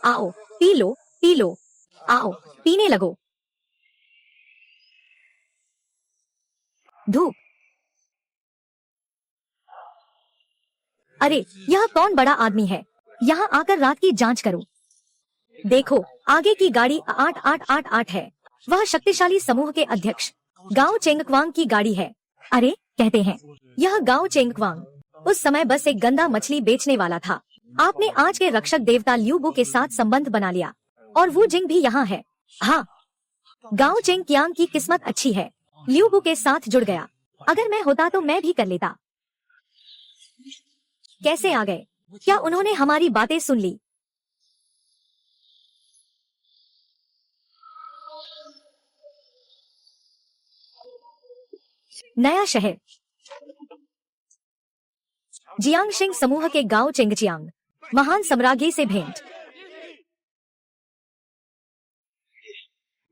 आओ P low, P low, आओ पीने लगो। धूप। अरे यह कौन बड़ा आदमी है, यहाँ आकर रात की जांच करो। देखो आगे की गाड़ी 8888 है, वह शक्तिशाली समूह के अध्यक्ष गाओ चेंगक्वांग की गाड़ी है। अरे कहते हैं यह गाओ चेंगक्वांग उस समय बस एक गंदा मछली बेचने वाला था। आपने आज के रक्षक देवता ल्यूबू के साथ संबंध बना लिया और वो जिंग भी यहाँ है। हाँ, गाओ चेंगक्यांग की किस्मत अच्छी है, ल्यूबू के साथ जुड़ गया। अगर मैं होता तो मैं भी कर लेता। कैसे आ गए? क्या उन्होंने हमारी बातें सुन ली? नया शहर। जियांगशिंग समूह के गांव चेंगचियांग महान सम्राज्ञी से भेंट।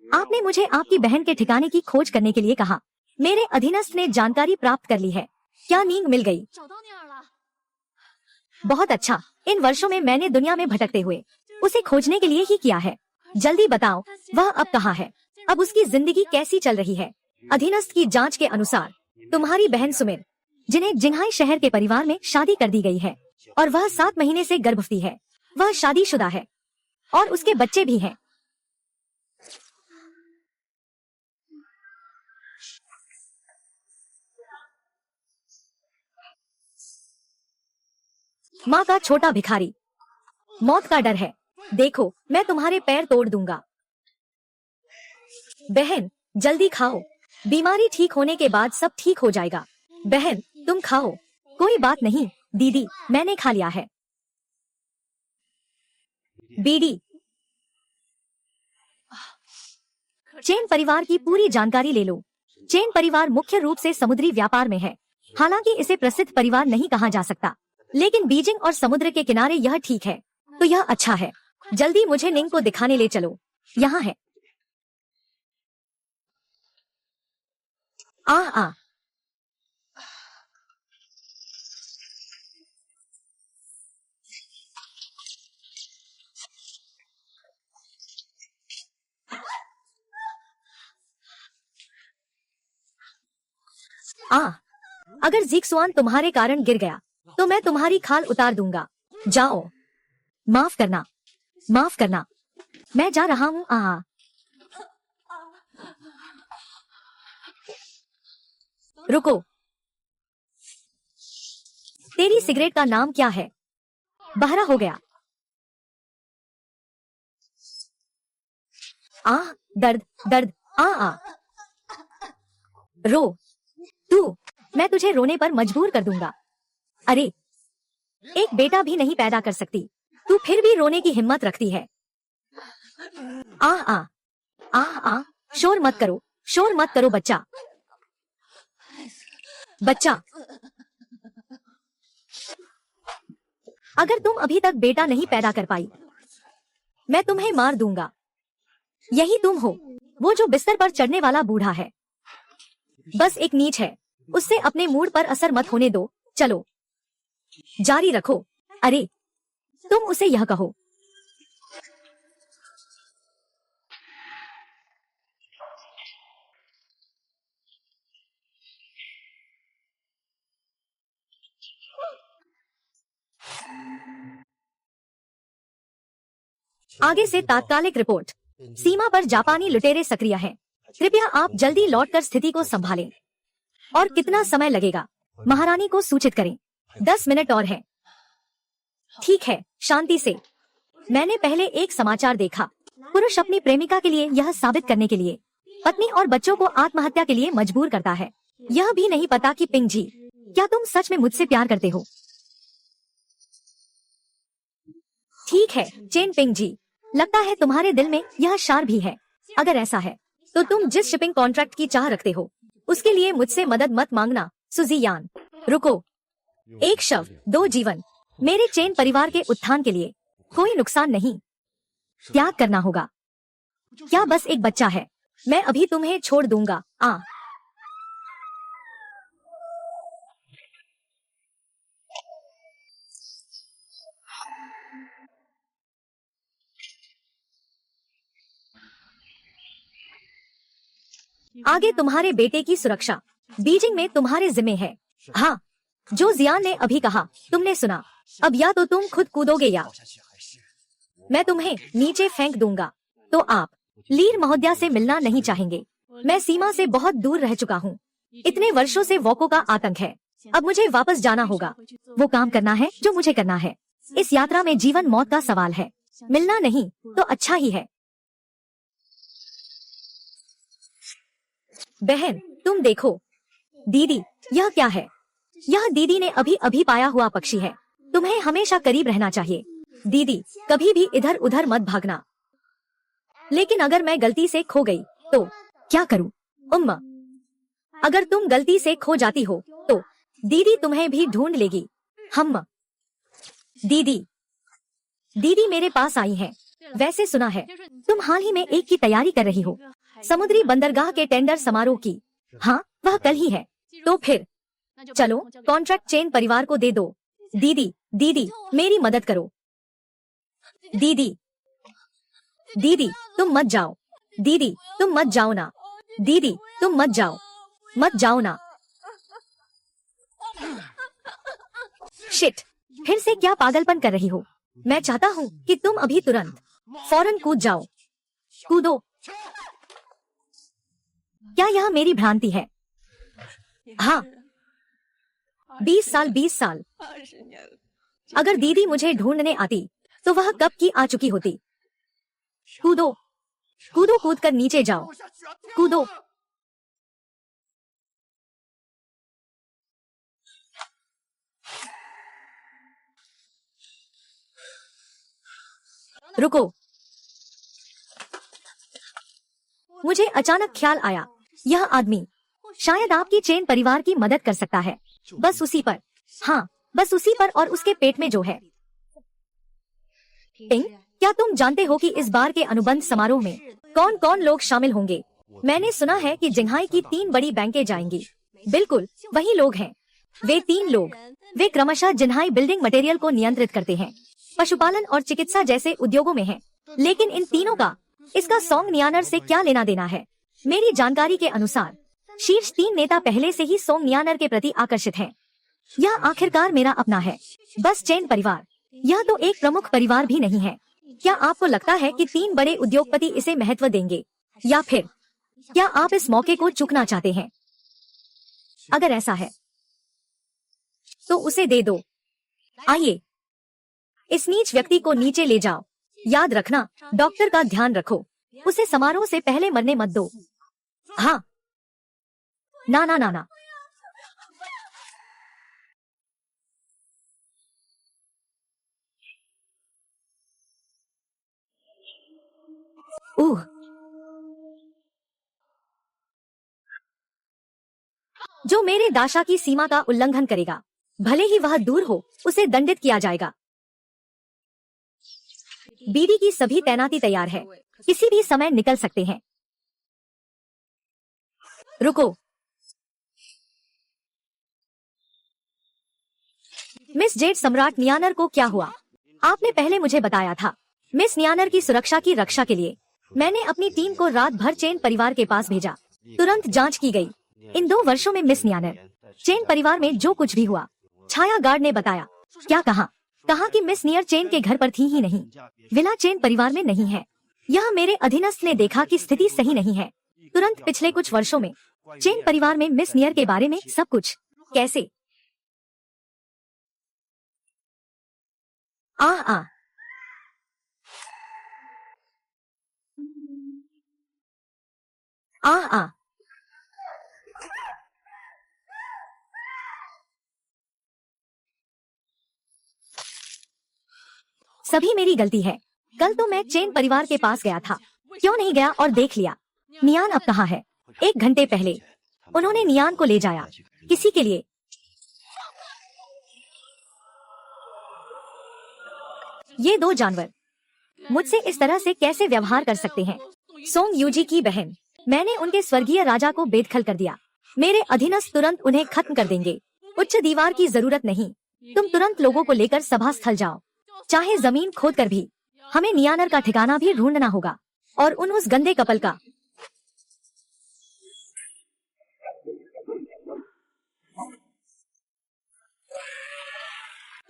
आपने मुझे आपकी बहन के ठिकाने की खोज करने के लिए कहा। मेरे अधीनस्थ ने जानकारी प्राप्त कर ली है। क्या नींद मिल गई? बहुत अच्छा। इन वर्षों में मैंने दुनिया में भटकते हुए उसे खोजने के लिए ही किया है। जल्दी बताओ वह अब कहाँ है? अब उसकी जिंदगी कैसी चल रही है? अधीनस्थ की जांच के अनुसार तुम्हारी बहन सुमिर, जिन्हें जिंघाई शहर के परिवार में शादी कर दी गई है और वह 7 महीने से गर्भवती है, वह शादीशुदा है और उसके बच्चे भी हैं। माँ का छोटा भिखारी। मौत का डर है। देखो मैं तुम्हारे पैर तोड़ दूंगा। बहन जल्दी खाओ, बीमारी ठीक होने के बाद सब ठीक हो जाएगा। बहन तुम खाओ। कोई बात नहीं दीदी, मैंने खा लिया है। बीड़ी। चेन परिवार की पूरी जानकारी ले लो। चेन परिवार मुख्य रूप से समुद्री व्यापार में है। हालांकि इसे प्रसिद्ध परिवार नहीं कहा जा सकता, लेकिन बीजिंग और समुद्र के किनारे यह ठीक है, तो यह अच्छा है। जल्दी मुझे निंग को दिखाने ले चलो। यहाँ है। आ आ आ अगर ज़िक्सुआन तुम्हारे कारण गिर गया तो मैं तुम्हारी खाल उतार दूंगा। जाओ। माफ करना, माफ करना, मैं जा रहा हूँ। आ रुको, तेरी सिगरेट का नाम क्या है? बहरा हो गया। आ दर्द दर्द। आ आ रो तू, मैं तुझे रोने पर मजबूर कर दूंगा। अरे एक बेटा भी नहीं पैदा कर सकती, तू फिर भी रोने की हिम्मत रखती है। आ आ आ आ शोर मत करो, शोर मत करो बच्चा, बच्चा। अगर तुम अभी तक बेटा नहीं पैदा कर पाई, मैं तुम्हें मार दूंगा। यही तुम हो, वो जो बिस्तर पर चढ़ने वाला बूढ़ा है। बस एक नीच है, उससे अपने मूड पर असर मत होने दो। चलो जारी रखो। अरे तुम उसे यह कहो। आगे से तात्कालिक रिपोर्ट। सीमा पर जापानी लुटेरे सक्रिय हैं। कृपया आप जल्दी लौटकर स्थिति को संभालें। और कितना समय लगेगा? महारानी को सूचित करें। 10 मिनट और है। ठीक है, शांति से। मैंने पहले एक समाचार देखा। पुरुष अपनी प्रेमिका के लिए यह साबित करने के लिए पत्नी और बच्चों को आत्महत्या के लिए मजबूर करता है। यह भी नहीं पता कि पिंग जी, क्या तुम सच में मुझसे प्यार करते हो? ठीक है चेन पिंग जी, लगता है तुम्हारे दिल में यह शार भी है। अगर ऐसा है तो तुम जिस शिपिंग कॉन्ट्रैक्ट की चाह रखते हो उसके लिए मुझसे मदद मत मांगना। सुजी यान। रुको, एक शव 2 जीवन। मेरे चेन परिवार के उत्थान के लिए कोई नुकसान नहीं। त्याग करना होगा। क्या बस एक बच्चा है? मैं अभी तुम्हें छोड़ दूंगा। आ आगे तुम्हारे बेटे की सुरक्षा बीजिंग में तुम्हारे जिम्मे है। हाँ, जो जियान ने अभी कहा तुमने सुना। अब या तो तुम खुद कूदोगे या मैं तुम्हें नीचे फेंक दूंगा। तो आप लीर महोदया से मिलना नहीं चाहेंगे। मैं सीमा से बहुत दूर रह चुका हूँ। इतने वर्षों से वोको का आतंक है। अब मुझे वापस जाना होगा। वो काम करना है जो मुझे करना है। इस यात्रा में जीवन मौत का सवाल है। मिलना नहीं तो अच्छा ही है। बहन तुम देखो। दीदी यह क्या है? यह दीदी ने अभी अभी पाया हुआ पक्षी है। तुम्हें हमेशा करीब रहना चाहिए। दीदी कभी भी इधर उधर मत भागना। लेकिन अगर मैं गलती से खो गई तो क्या करूं? उम्मा, अगर तुम गलती से खो जाती हो तो दीदी तुम्हें भी ढूंढ लेगी। हम दीदी मेरे पास आई हैं। वैसे सुना है तुम हाल ही में एक की तैयारी कर रही हो, समुद्री बंदरगाह के टेंडर समारोह की। हाँ, वह कल ही है। तो फिर चलो कॉन्ट्रैक्ट चेन परिवार को दे दो। दीदी मेरी मदद करो। दीदी तुम मत जाओ। दीदी तुम मत जाओ ना। दीदी तुम मत जाओ ना। शिट, फिर से क्या पागलपन कर रही हो? मैं चाहता हूँ कि तुम अभी तुरंत फौरन कूद जाओ। कूदो। क्या यह मेरी भ्रांति है? हाँ, 20 साल। अगर दीदी मुझे ढूंढने आती तो वह कब की आ चुकी होती। कूदो, कूद कर नीचे जाओ। कूदो। रुको, मुझे अचानक ख्याल आया, यह आदमी शायद आपकी चेन परिवार की मदद कर सकता है। बस उसी पर, हाँ बस उसी पर और उसके पेट में जो है। पिंग, क्या तुम जानते हो कि इस बार के अनुबंध समारोह में कौन कौन लोग शामिल होंगे? मैंने सुना है कि जिंघाई की 3 बड़ी बैंकें जाएंगी। बिल्कुल वही लोग हैं। वे 3 लोग, वे क्रमशः जिन्हाई बिल्डिंग मटेरियल को नियंत्रित करते हैं, पशुपालन और चिकित्सा जैसे उद्योगों में हैं। लेकिन इन तीनों का इसका सोंग नियानर से क्या लेना देना है? मेरी जानकारी के अनुसार शीर्ष 3 नेता पहले से ही सोंग नियानर के प्रति आकर्षित हैं। यह आखिरकार मेरा अपना है। बस चेन परिवार, यह तो एक प्रमुख परिवार भी नहीं है। क्या आपको लगता है कि 3 बड़े उद्योगपति इसे महत्व देंगे, या फिर क्या आप इस मौके को चूकना चाहते हैं? अगर ऐसा है तो उसे दे दो। आइए, इस नीच व्यक्ति को नीचे ले जाओ। याद रखना, डॉक्टर का ध्यान रखो। उसे समारोह से पहले मरने मत दो। हाँ, ना। जो मेरे दाशा की सीमा का उल्लंघन करेगा, भले ही वह दूर हो, उसे दंडित किया जाएगा। बीडी की सभी तैनाती तैयार है, किसी भी समय निकल सकते हैं। रुको, मिस जेड सम्राट नियानर को क्या हुआ? आपने पहले मुझे बताया था। मिस नियानर की सुरक्षा की रक्षा के लिए मैंने अपनी टीम को रात भर चेन परिवार के पास भेजा। तुरंत जांच की गई। इन 2 वर्षों में मिस नियानर, चेन परिवार में जो कुछ भी हुआ, छाया गार्ड ने बताया। क्या कहा? कहा कि मिस नियर चेन के घर पर थी ही नहीं, विला चेन परिवार में नहीं है। यह मेरे अधीनस्थ ने देखा कि स्थिति सही नहीं है। तुरंत पिछले कुछ वर्षों में चेन परिवार में मिस नियर के बारे में सब कुछ कैसे आ सभी मेरी गलती है। कल तो मैं चेन परिवार के पास गया था, क्यों नहीं गया और देख लिया। नियान अब कहाँ है? 1 घंटे पहले उन्होंने नियान को ले जाया किसी के लिए। ये 2 जानवर मुझसे इस तरह से कैसे व्यवहार कर सकते हैं? सोंग यूजी की बहन, मैंने उनके स्वर्गीय राजा को बेदखल कर दिया। मेरे अधीनस्थ तुरंत उन्हें खत्म कर देंगे। उच्च दीवार की जरूरत नहीं। तुम तुरंत लोगों को लेकर सभा स्थल जाओ, चाहे जमीन खोद कर भी। हमें नियानर का ठिकाना भी ढूंढना होगा और उस गंदे कपल का।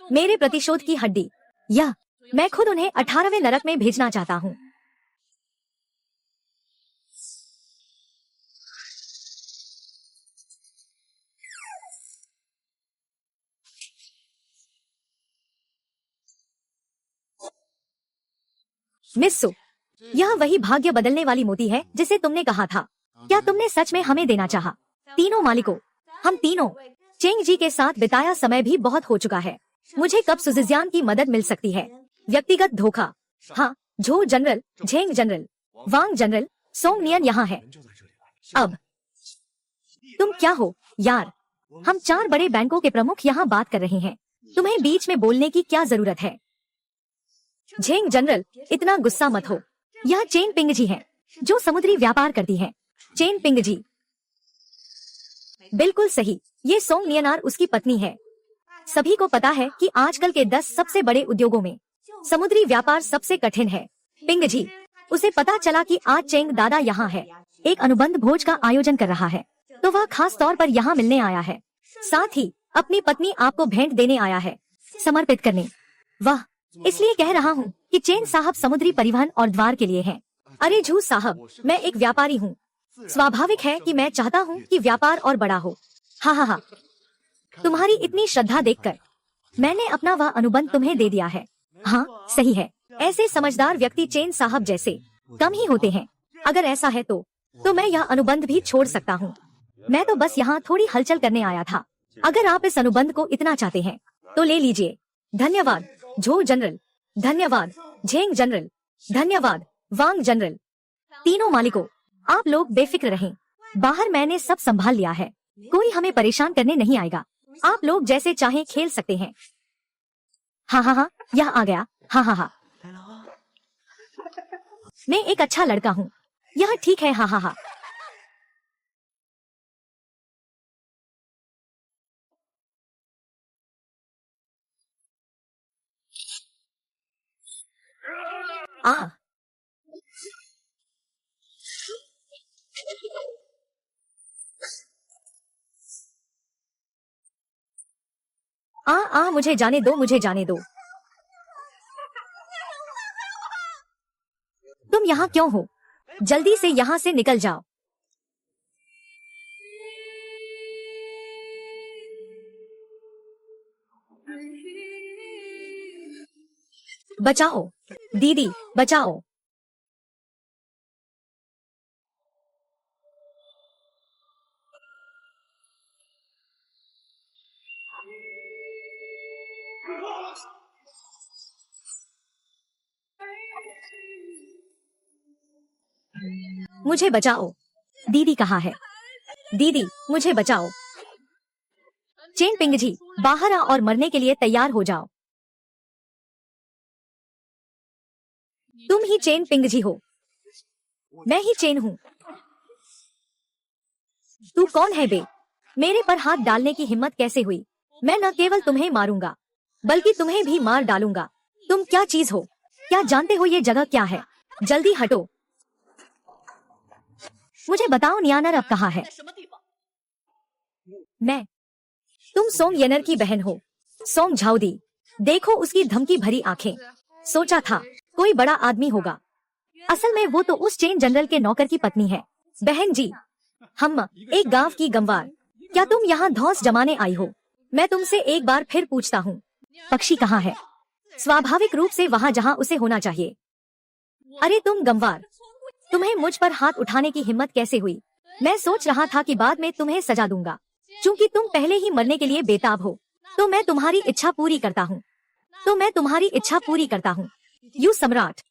मेरे प्रतिशोध की हड्डी। यह मैं खुद उन्हें 18वें नरक में भेजना चाहता हूँ। मिस सु, यह वही भाग्य बदलने वाली मोती है जिसे तुमने कहा था। क्या तुमने सच में हमें देना चाहा? तीनों मालिकों, हम तीनों चेंग जी के साथ बिताया समय भी बहुत हो चुका है। मुझे कब सुजियान की मदद मिल सकती है? व्यक्तिगत धोखा। हाँ, झो जनरल, झेंग जनरल, वांग जनरल, सोंग नियन यहाँ है। अब तुम क्या हो यार? हम 4 बड़े बैंकों के प्रमुख यहाँ बात कर रहे हैं। तुम्हें बीच में बोलने की क्या जरूरत है? झेंग जनरल, इतना गुस्सा मत हो। यह चेन पिंग जी है जो समुद्री व्यापार करती है। चेन पिंग जी, बिल्कुल सही। ये सोंग नियनार उसकी पत्नी है। सभी को पता है कि आजकल के 10 सबसे बड़े उद्योगों में समुद्री व्यापार सबसे कठिन है। पिंग जी, उसे पता चला कि आज चेंग दादा यहाँ है, एक अनुबंध भोज का आयोजन कर रहा है, तो वह खास तौर पर यहाँ मिलने आया है। साथ ही अपनी पत्नी आपको भेंट देने आया है, समर्पित करने। वाह, इसलिए कह रहा हूँ कि चेन साहब समुद्री परिवहन और द्वार के लिए हैं। अरे झू साहब, मैं एक व्यापारी हूँ। स्वाभाविक है कि मैं चाहता हूँ कि व्यापार और बड़ा हो। हाँ हाँ हाँ, तुम्हारी इतनी श्रद्धा देखकर मैंने अपना वह अनुबंध तुम्हें दे दिया है। हाँ सही है, ऐसे समझदार व्यक्ति चेन साहब जैसे कम ही होते हैं। अगर ऐसा है तो मैं यह अनुबंध भी छोड़ सकता हूँ। मैं तो बस यहाँ थोड़ी हलचल करने आया था। अगर आप इस अनुबंध को इतना चाहते हैं तो ले लीजिए। धन्यवाद झो जनरल, धन्यवाद झेंग जनरल, धन्यवाद वांग जनरल। तीनों मालिकों, आप लोग बेफिक्र रहें। बाहर मैंने सब संभाल लिया है, कोई हमें परेशान करने नहीं आएगा। आप लोग जैसे चाहें खेल सकते हैं। हाँ हाँ हाँ, यह आ गया। हाँ हाँ हाँ, मैं एक अच्छा लड़का हूँ। यह ठीक है। हाँ हाँ हाँ, आ मुझे जाने दो, मुझे जाने दो। तुम यहाँ क्यों हो? जल्दी से यहाँ से निकल जाओ। बचाओ दीदी, बचाओ। मुझे बचाओ। दीदी कहाँ है? दीदी, मुझे बचाओ। चेन पिंग जी, बाहर आ और मरने के लिए तैयार हो जाओ। तुम ही चेन पिंग जी हो? मैं ही चेन हूँ। तू कौन है बे? मेरे पर हाथ डालने की हिम्मत कैसे हुई? मैं न केवल तुम्हें मारूंगा बल्कि तुम्हें भी मार डालूंगा। तुम क्या चीज हो? क्या जानते हो ये जगह क्या है? जल्दी हटो। मुझे बताओ नियानर अब कहाँ है? मैं। तुम सोंग येनर की बहन हो, सोंग झाउदी। देखो उसकी धमकी भरी आंखें। सोचा था कोई बड़ा आदमी होगा, असल में वो तो उस चेन जनरल के नौकर की पत्नी है। बहन जी, हम एक गांव की गंवार। क्या तुम यहाँ धौंस जमाने आई हो? मैं तुमसे एक बार फिर पूछता हूँ, पक्षी कहाँ है? स्वाभाविक रूप से वहाँ जहाँ उसे होना चाहिए। अरे तुम गंवार, तुम्हें मुझ पर हाथ उठाने की हिम्मत कैसे हुई? मैं सोच रहा था कि बाद में तुम्हें सजा दूंगा। चूंकि तुम पहले ही मरने के लिए बेताब हो, तो मैं तुम्हारी इच्छा पूरी करता हूँ। यू सम्राट।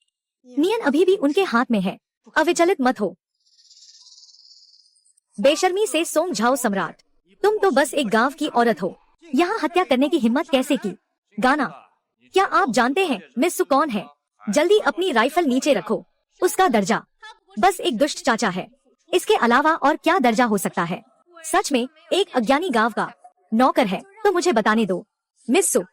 नियन अभी भी उनके हाथ में है, अविचलित मत हो। बेशर्मी से सोंग झाओ सम्राट, तुम तो बस एक गांव की औरत हो, यहाँ हत्या करने की हिम्मत कैसे की? गाना, क्या आप जानते हैं मिस्सू कौन है? जल्दी अपनी राइफल नीचे रखो। उसका दर्जा बस एक दुष्ट चाचा है, इसके अलावा और क्या दर्जा हो सकता है? सच में एक अज्ञानी गांव का नौकर है। तो मुझे बताने दो मिस्सू,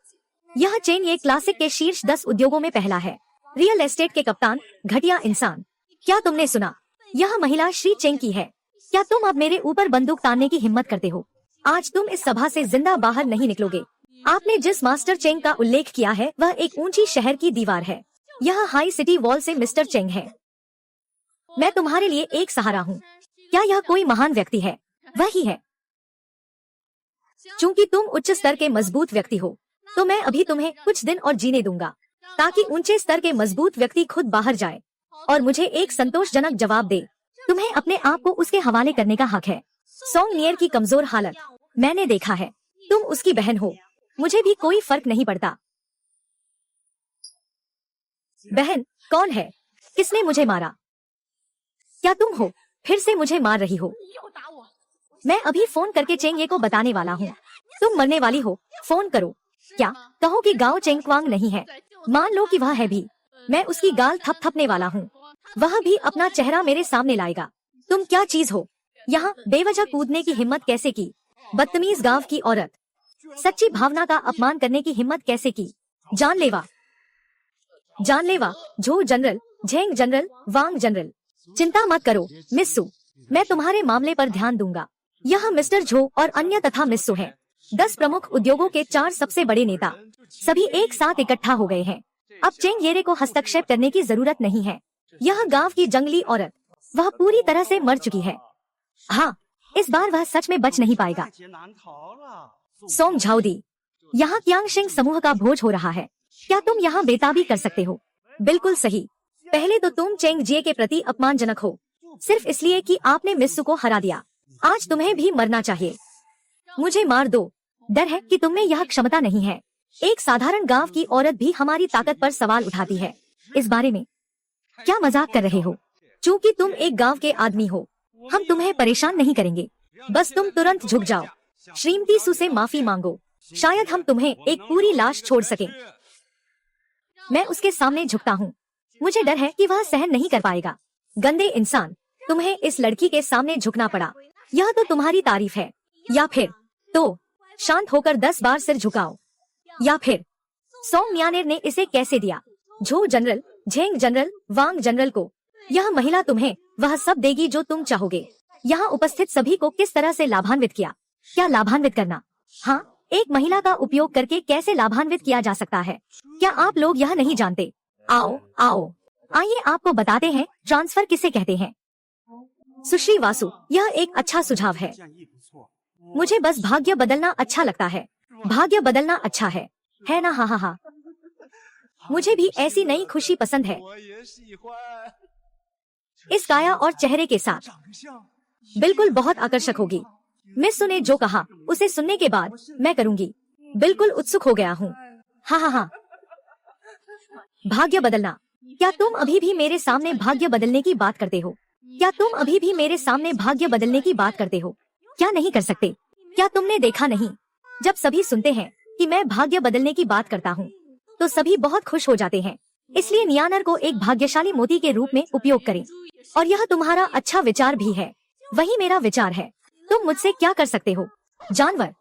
यह चेन ये क्लासिक के शीर्ष 10 उद्योगों में पहला है। रियल एस्टेट के कप्तान, घटिया इंसान। क्या तुमने सुना? यह महिला श्री चेंग की है। क्या तुम अब मेरे ऊपर बंदूक तानने की हिम्मत करते हो? आज तुम इस सभा से जिंदा बाहर नहीं निकलोगे। आपने जिस मास्टर चेंग का उल्लेख किया है वह एक ऊंची शहर की दीवार है। यह हाई सिटी वॉल से मिस्टर चेंग है। मैं तुम्हारे लिए एक सहारा हूँ। क्या यह कोई महान व्यक्ति है? वही है। चूंकि तुम उच्च स्तर के मजबूत व्यक्ति हो तो मैं अभी तुम्हें कुछ दिन और जीने दूंगा ताकि ऊंचे स्तर के मजबूत व्यक्ति खुद बाहर जाए और मुझे एक संतोषजनक जवाब दे। तुम्हें अपने आप को उसके हवाले करने का हक है। सोंग नियर की कमजोर हालत मैंने देखा है। तुम उसकी बहन हो, मुझे भी कोई फर्क नहीं पड़ता। बहन कौन है? किसने मुझे मारा? क्या तुम हो? फिर से मुझे मार रही हो? मैं अभी फोन करके चेंग ये को बताने वाला हूँ। तुम मरने वाली हो, फोन करो। क्या कहो कि गांव चेंगक्वांग नहीं है? मान लो कि वह है भी। मैं उसकी गाल थपथपने वाला हूँ। वह भी अपना चेहरा मेरे सामने लाएगा। तुम क्या चीज हो? यहाँ बेवजह कूदने की हिम्मत कैसे की? बदतमीज गांव की औरत, सच्ची भावना का अपमान करने की हिम्मत कैसे की? जानलेवा, जानलेवा, झो जनरल, झेंग जनरल, वांग जनरल। चिंता मत करो मिस सू, मैं तुम्हारे मामले पर ध्यान दूंगा। यह मिस्टर झो और अन्य तथा मिस सू हैं। 10 प्रमुख उद्योगों के 4 सबसे बड़े नेता सभी एक साथ इकट्ठा हो गए हैं। अब चेंग येरे को हस्तक्षेप करने की जरूरत नहीं है। यह गांव की जंगली औरत, वह पूरी तरह से मर चुकी है। हाँ, इस बार वह सच में बच नहीं पाएगा। सोंग झाओदी, यहाँ क्यांगशिंग समूह का भोज हो रहा है। क्या तुम यहाँ बेताबी कर सकते हो? बिल्कुल सही। पहले तो तुम चेंग जिए के प्रति अपमानजनक हो, सिर्फ इसलिए कि आपने मिस्सू को हरा दिया। आज तुम्हें भी मरना चाहिए। मुझे मार दो। डर है कि तुम में यह क्षमता नहीं है। एक साधारण गांव की औरत भी हमारी ताकत पर सवाल उठाती है। इस बारे में क्या मजाक कर रहे हो? चूंकि तुम एक गांव के आदमी हो, हम तुम्हें परेशान नहीं करेंगे। बस तुम तुरंत झुक जाओ। श्रीमती सू से माफी मांगो। शायद हम तुम्हें एक पूरी लाश छोड़ सकें। मैं उसके सामने झुकता हूँ। मुझे डर है कि वह सहन नहीं कर पाएगा। गंदे इंसान, तुम्हें इस लड़की के सामने झुकना पड़ा। यह तो तुम्हारी तारीफ है। या फिर तो शांत होकर 10 बार सिर झुकाओ। या फिर सोंग न्यानेर ने इसे कैसे दिया? झो जनरल, झेंग जनरल, वांग जनरल को। यह महिला तुम्हें वह सब देगी जो तुम चाहोगे। यहाँ उपस्थित सभी को किस तरह से लाभान्वित किया? क्या लाभान्वित करना? हाँ, एक महिला का उपयोग करके कैसे लाभान्वित किया जा सकता है? क्या आप लोग यह नहीं जानते? आओ आओ, आइए आपको बताते हैं ट्रांसफर किसे कहते हैं। सुश्री वासु, यह एक अच्छा सुझाव है। मुझे बस भाग्य बदलना अच्छा लगता है। भाग्य बदलना अच्छा है ना? हाँ हाँ हाँ, मुझे भी ऐसी नई खुशी पसंद है। इस काया और चेहरे के साथ बिल्कुल बहुत आकर्षक होगी। मिस ने जो कहा उसे सुनने के बाद मैं करूंगी। बिल्कुल उत्सुक हो गया हूँ। हाँ हाँ हाँ, भाग्य बदलना। क्या तुम अभी भी मेरे सामने भाग्य बदलने की बात करते हो? क्या तुम अभी भी मेरे सामने भाग्य बदलने की बात करते हो? क्या नहीं कर सकते? क्या तुमने देखा नहीं, जब सभी सुनते हैं कि मैं भाग्य बदलने की बात करता हूँ तो सभी बहुत खुश हो जाते हैं। इसलिए नियानर को एक भाग्यशाली मोती के रूप में उपयोग करें। और यह तुम्हारा अच्छा विचार भी है। वही मेरा विचार है। तुम मुझसे क्या कर सकते हो? जानवर,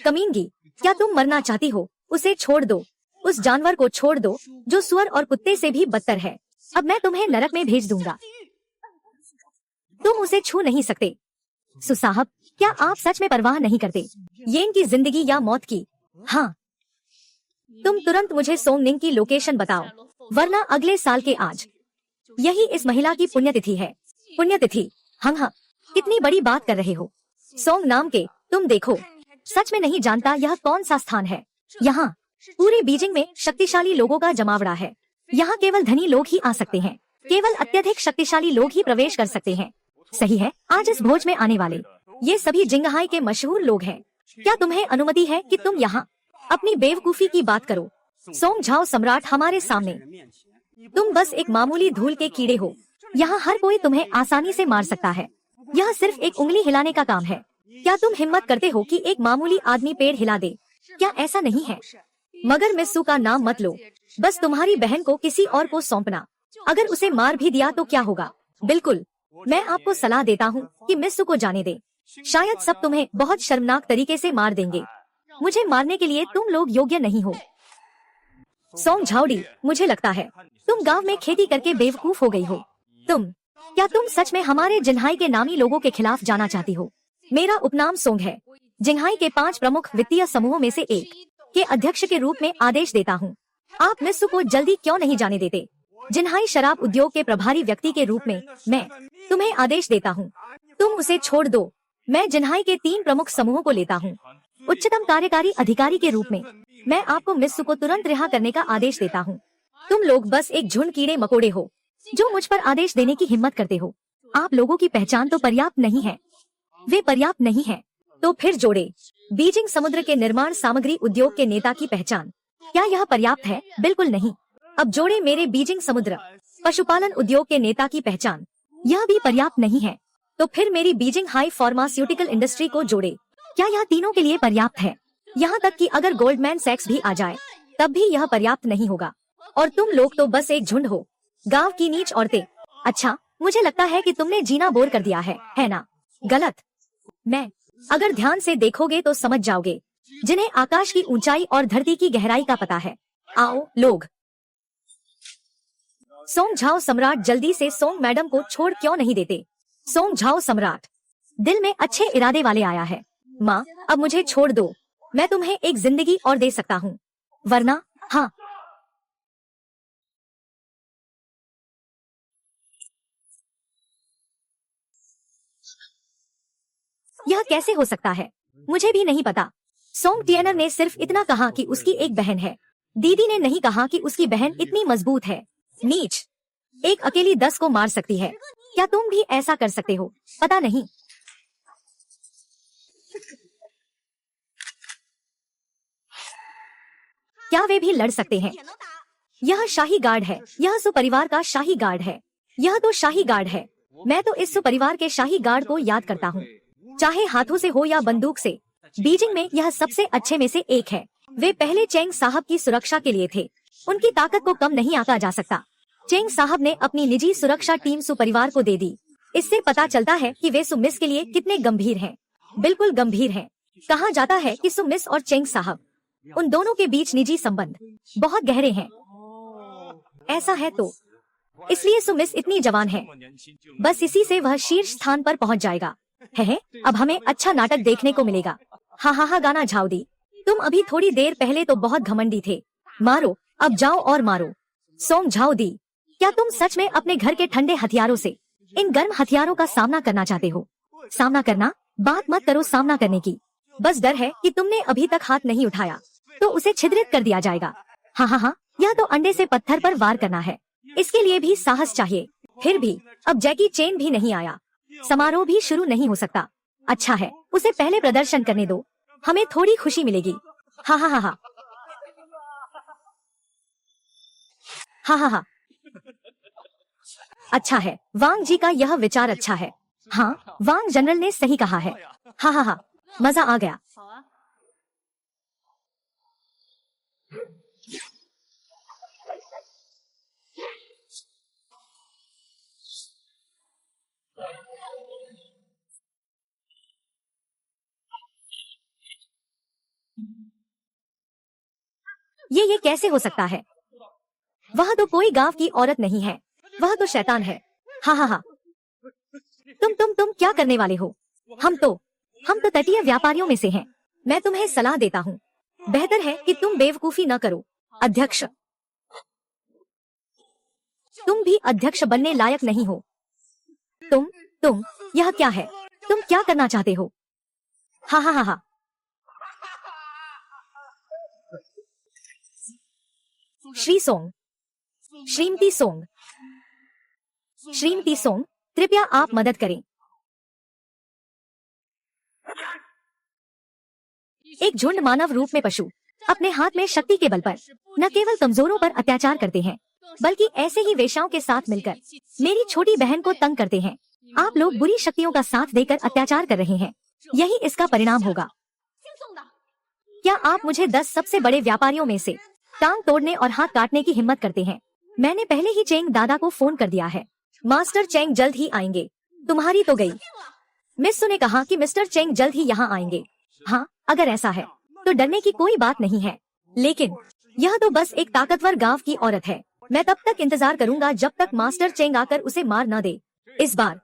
कमीनगी, क्या तुम मरना चाहती हो? उसे छोड़ दो। उस जानवर को छोड़ दो जो सुअर और कुत्ते से भी बदतर है। अब मैं तुम्हें नरक में भेज दूंगा। तुम उसे छू नहीं सकते। सुसाहब, क्या आप सच में परवाह नहीं करते येन की जिंदगी या मौत की? हाँ, तुम तुरंत मुझे सोंगनिंग की लोकेशन बताओ, वरना अगले साल के आज। यही इस महिला की पुण्यतिथि है। पुण्यतिथि? हाँ, कितनी बड़ी बात कर रहे हो। सोंग नाम के, तुम देखो, सच में नहीं जानता यह कौन सा स्थान है। यहाँ पूरे बीजिंग में शक्तिशाली लोगों का जमावड़ा है। यहाँ केवल धनी लोग ही आ सकते हैं। केवल अत्यधिक शक्तिशाली लोग ही प्रवेश कर सकते हैं। सही है, आज इस भोज में आने वाले ये सभी जिंगहाई के मशहूर लोग हैं। क्या तुम्हें अनुमति है कि तुम यहाँ अपनी बेवकूफी की बात करो? सोंग झाओ सम्राट हमारे सामने, तुम बस एक मामूली धूल के कीड़े हो। यहाँ हर कोई तुम्हें आसानी से मार सकता है। यह सिर्फ एक उंगली हिलाने का काम है। क्या तुम हिम्मत करते हो कि एक मामूली आदमी पेड़ हिला दे? क्या ऐसा नहीं है? मगर मिस्सू का नाम मत लो। बस तुम्हारी बहन को किसी और को सौंपना। अगर उसे मार भी दिया तो क्या होगा? बिल्कुल, मैं आपको सलाह देता हूँ कि मिस्सू को जाने दे। शायद सब तुम्हें बहुत शर्मनाक तरीके से मार देंगे। मुझे मारने के लिए तुम लोग योग्य नहीं हो। सोंग झाओडी, मुझे लगता है तुम गांव में खेती करके बेवकूफ हो गई हो। क्या तुम सच में हमारे जिन्हाई के नामी लोगों के खिलाफ जाना चाहती हो? मेरा उपनाम सोंग है। जिंघाई के 5 प्रमुख वित्तीय समूहों में से एक के अध्यक्ष के रूप में आदेश देता हूँ। आप मिस्सू को जल्दी क्यों नहीं जाने देते? जिन्हाई शराब उद्योग के प्रभारी व्यक्ति के रूप में मैं तुम्हें आदेश देता हूँ, तुम उसे छोड़ दो। मैं जिन्हाई के 3 प्रमुख समूहों को लेता हूँ। उच्चतम कार्यकारी अधिकारी के रूप में मैं आपको मिस्सू को तुरंत रिहा करने का आदेश देता हूँ। तुम लोग बस एक झुंड कीड़े मकोड़े हो जो मुझ पर आदेश देने की हिम्मत करते हो। आप लोगों की पहचान तो पर्याप्त नहीं है। वे पर्याप्त नहीं है तो फिर जोड़े। बीजिंग समुद्र के निर्माण सामग्री उद्योग के नेता की पहचान, क्या यह पर्याप्त है? बिल्कुल नहीं। अब जोड़े मेरे बीजिंग समुद्र पशुपालन उद्योग के नेता की पहचान, यह भी पर्याप्त नहीं है तो फिर मेरी बीजिंग हाई फार्मास्यूटिकल इंडस्ट्री को जोड़े। क्या यह तीनों के लिए पर्याप्त है? यहाँ तक कि अगर गोल्डमैन सैक्स भी आ जाए तब भी यह पर्याप्त नहीं होगा। और तुम लोग तो बस एक झुंड हो, गांव की नीच औरतें। अच्छा, मुझे लगता है कि तुमने जीना बोर कर दिया है ना? गलत। मैं अगर ध्यान से देखोगे तो समझ जाओगे जिन्हें आकाश की ऊंचाई और धरती की गहराई का पता है। आओ लोग। सोंग झाओ सम्राट जल्दी से सोंग मैडम को छोड़ क्यों नहीं देते? सोंग झाओ सम्राट दिल में अच्छे इरादे वाले आया है। माँ, अब मुझे छोड़ दो, मैं तुम्हें एक जिंदगी और दे सकता हूँ, वरना हाँ। यह कैसे हो सकता है? मुझे भी नहीं पता। सोंग टियनर ने सिर्फ इतना कहा कि उसकी एक बहन है। दीदी ने नहीं कहा कि उसकी बहन इतनी मजबूत है। नीच, एक अकेली 10 को मार सकती है। क्या तुम भी ऐसा कर सकते हो? पता नहीं। क्या वे भी लड़ सकते हैं? यह शाही गार्ड है, यह सुपरिवार का शाही गार्ड है। यह तो शाही गार्ड है। मैं तो इस सुपरिवार के शाही गार्ड को याद करता हूँ, चाहे हाथों से हो या बंदूक से। बीजिंग में यह सबसे अच्छे में से एक है। वे पहले चेंग साहब की सुरक्षा के लिए थे। उनकी ताकत को कम नहीं आंका जा सकता। चेंग साहब ने अपनी निजी सुरक्षा टीम सुपरिवार को दे दी। इससे पता चलता है कि वे सुमिस के लिए कितने गंभीर हैं। बिल्कुल गंभीर हैं। कहा जाता है कि सुमिस और चेंग साहब, उन दोनों के बीच निजी संबंध बहुत गहरे हैं। ऐसा है तो इसलिए सुमिस इतनी जवान है। बस इसी से वह शीर्ष स्थान पर पहुंच जाएगा। है, अब हमें अच्छा नाटक देखने को मिलेगा। हा हा हा। गाना झाउदी, तुम अभी थोड़ी देर पहले तो बहुत घमंडी थे। मारो, अब जाओ और मारो। सोंग झाउदी, क्या तुम सच में अपने घर के ठंडे हथियारों से इन गर्म हथियारों का सामना करना चाहते हो? सामना करना? बात मत करो सामना करने की। बस डर है कि तुमने अभी तक हाथ नहीं उठाया तो उसे छिद्रित कर दिया जाएगा। हाँ हाँ हाँ, यह तो अंडे से पत्थर पर वार करना है। इसके लिए भी साहस चाहिए। फिर भी अब जैकी चेन भी नहीं आया, समारोह भी शुरू नहीं हो सकता। अच्छा है, उसे पहले प्रदर्शन करने दो, हमें थोड़ी खुशी मिलेगी। हाँ हाँ हाँ हाँ हाँ हाँ हाँ। अच्छा है, वांग जी का यह विचार अच्छा है। हाँ, वांग जनरल ने सही कहा है। हाँ हाँ हाँ, मजा आ गया। ये कैसे हो सकता है? वह तो कोई गांव की औरत नहीं है, वह तो शैतान है। हाँ हाँ हाँ। तुम क्या करने वाले हो? हम तो तटीय व्यापारियों में से हैं। मैं तुम्हें सलाह देता हूँ, बेहतर है कि तुम बेवकूफी न करो। अध्यक्ष, तुम भी अध्यक्ष बनने लायक नहीं हो। तुम यह क्या है? तुम क्या करना चाहते हो? हाँ हाँ हाँ हाँ। Shri song, Shrimati song, Shrimati song, कृपया आप मदद करें। एक झुंड मानव रूप में पशु अपने हाथ में शक्ति के बल पर न केवल कमजोरों पर अत्याचार करते हैं, बल्कि ऐसे ही वेश्याओं के साथ मिलकर मेरी छोटी बहन को तंग करते हैं। आप लोग बुरी शक्तियों का साथ देकर अत्याचार कर रहे हैं, यही इसका परिणाम होगा। क्या आप मुझे 10 सबसे बड़े व्यापारियों में से टांग तोड़ने और हाथ काटने की हिम्मत करते हैं? मैंने पहले ही चेंग दादा को फोन कर दिया है। मास्टर चेंग जल्द ही आएंगे। तुम्हारी तो गई। मिस्सू ने कहा कि मिस्टर चेंग जल्द ही यहाँ आएंगे। हाँ, अगर ऐसा है तो डरने की कोई बात नहीं है, लेकिन यह तो बस एक ताकतवर गांव की औरत है। मैं तब तक इंतजार करूंगा जब तक मास्टर चेंग आकर उसे मार न दे। इस बार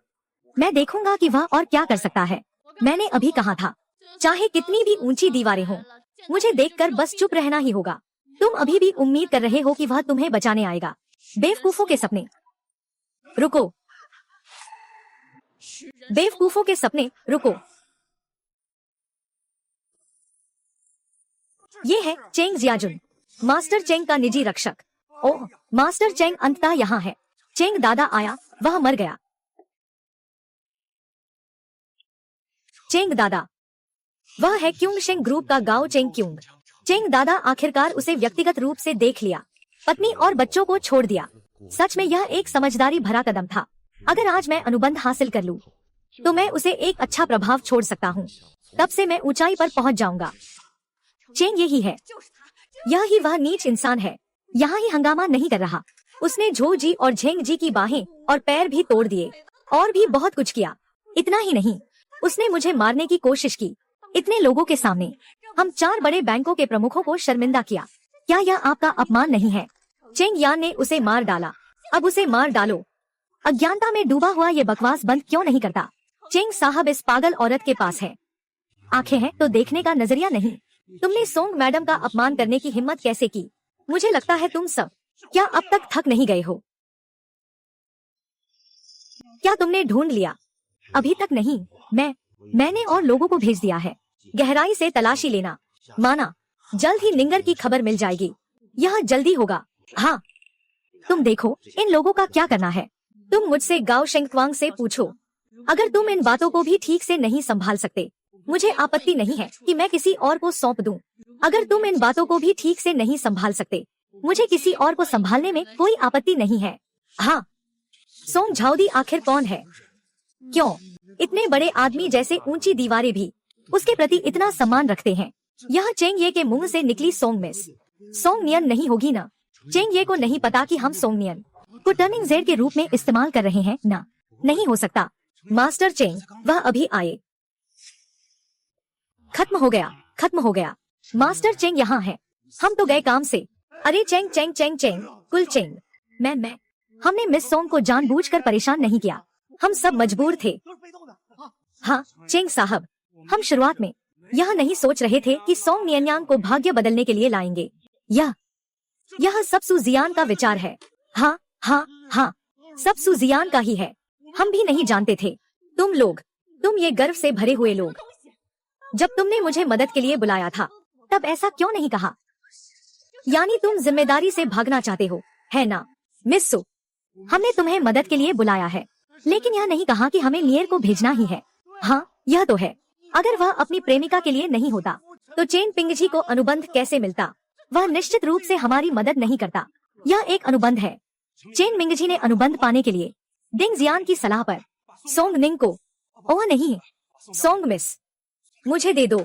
मैं देखूंगा कि वह और क्या कर सकता है। मैंने अभी कहा था चाहे कितनी भी ऊंची दीवारें हों, मुझे देखकर बस चुप रहना ही होगा। तुम अभी भी उम्मीद कर रहे हो कि वह तुम्हें बचाने आएगा। बेवकूफों के सपने। रुको, बेवकूफों के सपने, रुको। ये है चेंग जियाजुन, मास्टर चेंग का निजी रक्षक। ओह, मास्टर चेंग अंततः यहाँ है। चेंग दादा आया, वह मर गया। चेंग दादा, वह है क्यूंग शेंग ग्रुप का गाओ चेंग क्यूंग। चेंग दादा आखिरकार उसे व्यक्तिगत रूप से देख लिया, पत्नी और बच्चों को छोड़ दिया। सच में यह एक समझदारी भरा कदम था। अगर आज मैं अनुबंध हासिल कर लूं, तो मैं उसे एक अच्छा प्रभाव छोड़ सकता हूँ। तब से मैं ऊंचाई पर पहुंच जाऊंगा। चेंग यही है, यह ही वह नीच इंसान है। यहाँ ही हंगामा नहीं कर रहा। उसने झो जी और झेंग जी की बाहें और पैर भी तोड़ दिए, और भी बहुत कुछ किया। इतना ही नहीं, उसने मुझे मारने की कोशिश की, इतने लोगों के सामने। हम 4 बड़े बैंकों के प्रमुखों को शर्मिंदा किया। क्या यह आपका अपमान नहीं है? चेंग यान ने उसे मार डाला, अब उसे मार डालो। अज्ञानता में डूबा हुआ ये बकवास बंद क्यों नहीं करता? चेंग साहब, इस पागल औरत के पास है आंखें हैं तो देखने का नजरिया नहीं। तुमने सोंग मैडम का अपमान करने की हिम्मत कैसे की? मुझे लगता है तुम सब क्या अब तक थक नहीं गए हो? क्या तुमने ढूंढ लिया? अभी तक नहीं। मैंने और लोगों को भेज दिया है। गहराई से तलाशी लेना। माना, जल्द ही निंगर की खबर मिल जाएगी। यह जल्दी होगा। हाँ, तुम देखो इन लोगों का क्या करना है। तुम मुझसे गाओ शेंगक्वांग से पूछो। अगर तुम इन बातों को भी ठीक से नहीं संभाल सकते, मुझे आपत्ति नहीं है कि मैं किसी और को सौंप दूं। अगर तुम इन बातों को भी ठीक से नहीं संभाल सकते, मुझे किसी और को संभालने में कोई आपत्ति नहीं है। हाँ, सोंग झाओदी आखिर कौन है? क्यों इतने बड़े आदमी जैसे ऊंची दीवारें भी उसके प्रति इतना सम्मान रखते हैं? यह चेंग ये के मुंह से निकली सोंग मिस। सोंग नियन नहीं होगी ना? चेंग ये को नहीं पता कि हम सोंग नियन को टर्निंग जेड के रूप में इस्तेमाल कर रहे हैं ना? नहीं हो सकता। मास्टर चेंग, वह अभी आए। खत्म हो गया, खत्म हो गया। मास्टर चेंग यहाँ है। हम तो गए काम से। अरे चेंग चेंग चेंग चेंग, कुल चेंग। मैं हमने मिस सोंग को जानबूझकर परेशान नहीं किया। हम सब मजबूर थे। हाँ चेंग साहब, हम शुरुआत में यह नहीं सोच रहे थे कि सोंग नियनयांग को भाग्य बदलने के लिए लाएंगे। यह सब सुजियान का विचार है। हाँ हाँ हाँ, सब सुजियान का ही है। हम भी नहीं जानते थे। तुम ये गर्व से भरे हुए लोग, जब तुमने मुझे मदद के लिए बुलाया था, तब ऐसा क्यों नहीं कहा? यानी तुम जिम्मेदारी से भागना चाहते हो, है ना? मिस सु, हमने तुम्हें मदद के लिए बुलाया है, लेकिन यह नहीं कहा कि हमें नियर को भेजना ही है। हाँ, यह तो है। अगर वह अपनी प्रेमिका के लिए नहीं होता, तो चेन पिंगजी को अनुबंध कैसे मिलता? वह निश्चित रूप से हमारी मदद नहीं करता। यह एक अनुबंध है। चेन मिंगजी ने अनुबंध पाने के लिए डिंग जियान की सलाह पर सोंग निंग को, ओह नहीं, सोंग मिस, मुझे दे दो।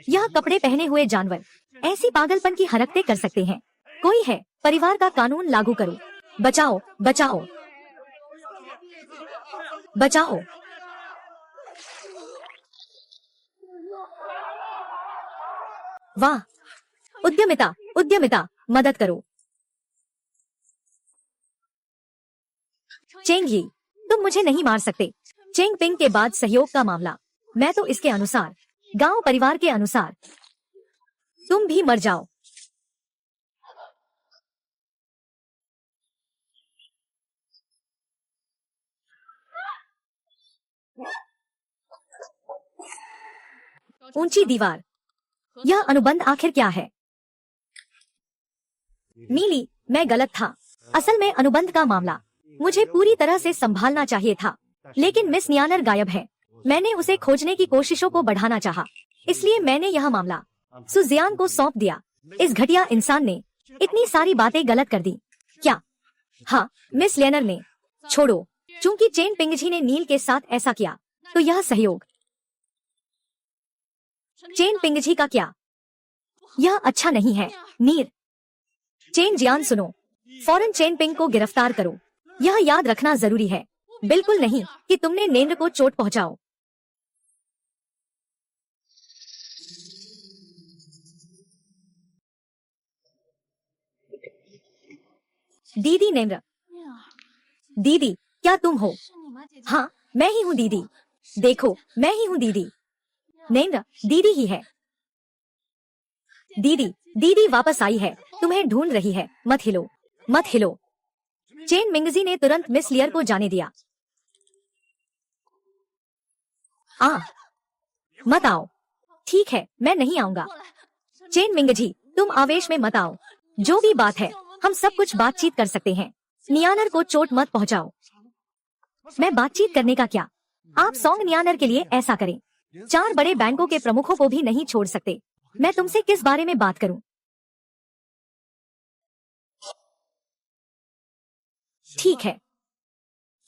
यह कपड़े पहने हुए जानवर ऐसी पागलपन की हरकतें कर सकते हैं? कोई है, परिवार का कानून लागू करो। बचाओ बचाओ बचाओ। वाह, उद्यमिता उद्यमिता, मदद करो। चेंग ही, तुम मुझे नहीं मार सकते। चेंग पिंग के बाद सहयोग का मामला, मैं तो इसके अनुसार, गांव परिवार के अनुसार, तुम भी मर जाओ। ऊंची दीवार, यह अनुबंध आखिर क्या है? मीली, मैं गलत था। असल में अनुबंध का मामला मुझे पूरी तरह से संभालना चाहिए था, लेकिन मिस नियानर गायब है। मैंने उसे खोजने की कोशिशों को बढ़ाना चाहा, इसलिए मैंने यह मामला सुजियान को सौंप दिया। इस घटिया इंसान ने इतनी सारी बातें गलत कर दी। क्या? हाँ, मिस लियनर ने। छोड़ो, चूंकि चेन पिंगजी ने नील के साथ ऐसा किया, तो यह सहयोग। चेन पिंगजी का क्या? यह अच्छा नहीं है। नीर, चेन जियान सुनो, फौरन चेन पिंग को गिरफ्तार करो। यह याद रखना जरूरी है, बिल्कुल नहीं कि तुमने नेन्द्र को चोट पहुंचाओ। दीदी नेन्द्र, दीदी क्या तुम हो? हाँ, मैं ही हूँ दीदी। देखो, मैं ही हूँ दीदी। नरेंद्र, दीदी ही है। दीदी, दीदी वापस आई है, तुम्हें ढूंढ रही है, मत हिलो, मत हिलो। चेन मिंगजी ने तुरंत मिस लियर को जाने दिया। मत आओ। ठीक है, मैं नहीं आऊंगा। चेन मिंगजी, तुम आवेश में मत आओ। जो भी बात है, हम सब कुछ बातचीत कर सकते हैं। नियानर को चोट मत पहुंचाओ। मैं बातचीत करने का क्या? आप सोंग नियानर के लिए ऐसा करें। 4 बड़े बैंकों के प्रमुखों को भी नहीं छोड़ सकते। मैं तुमसे किस बारे में बात करूं? ठीक है,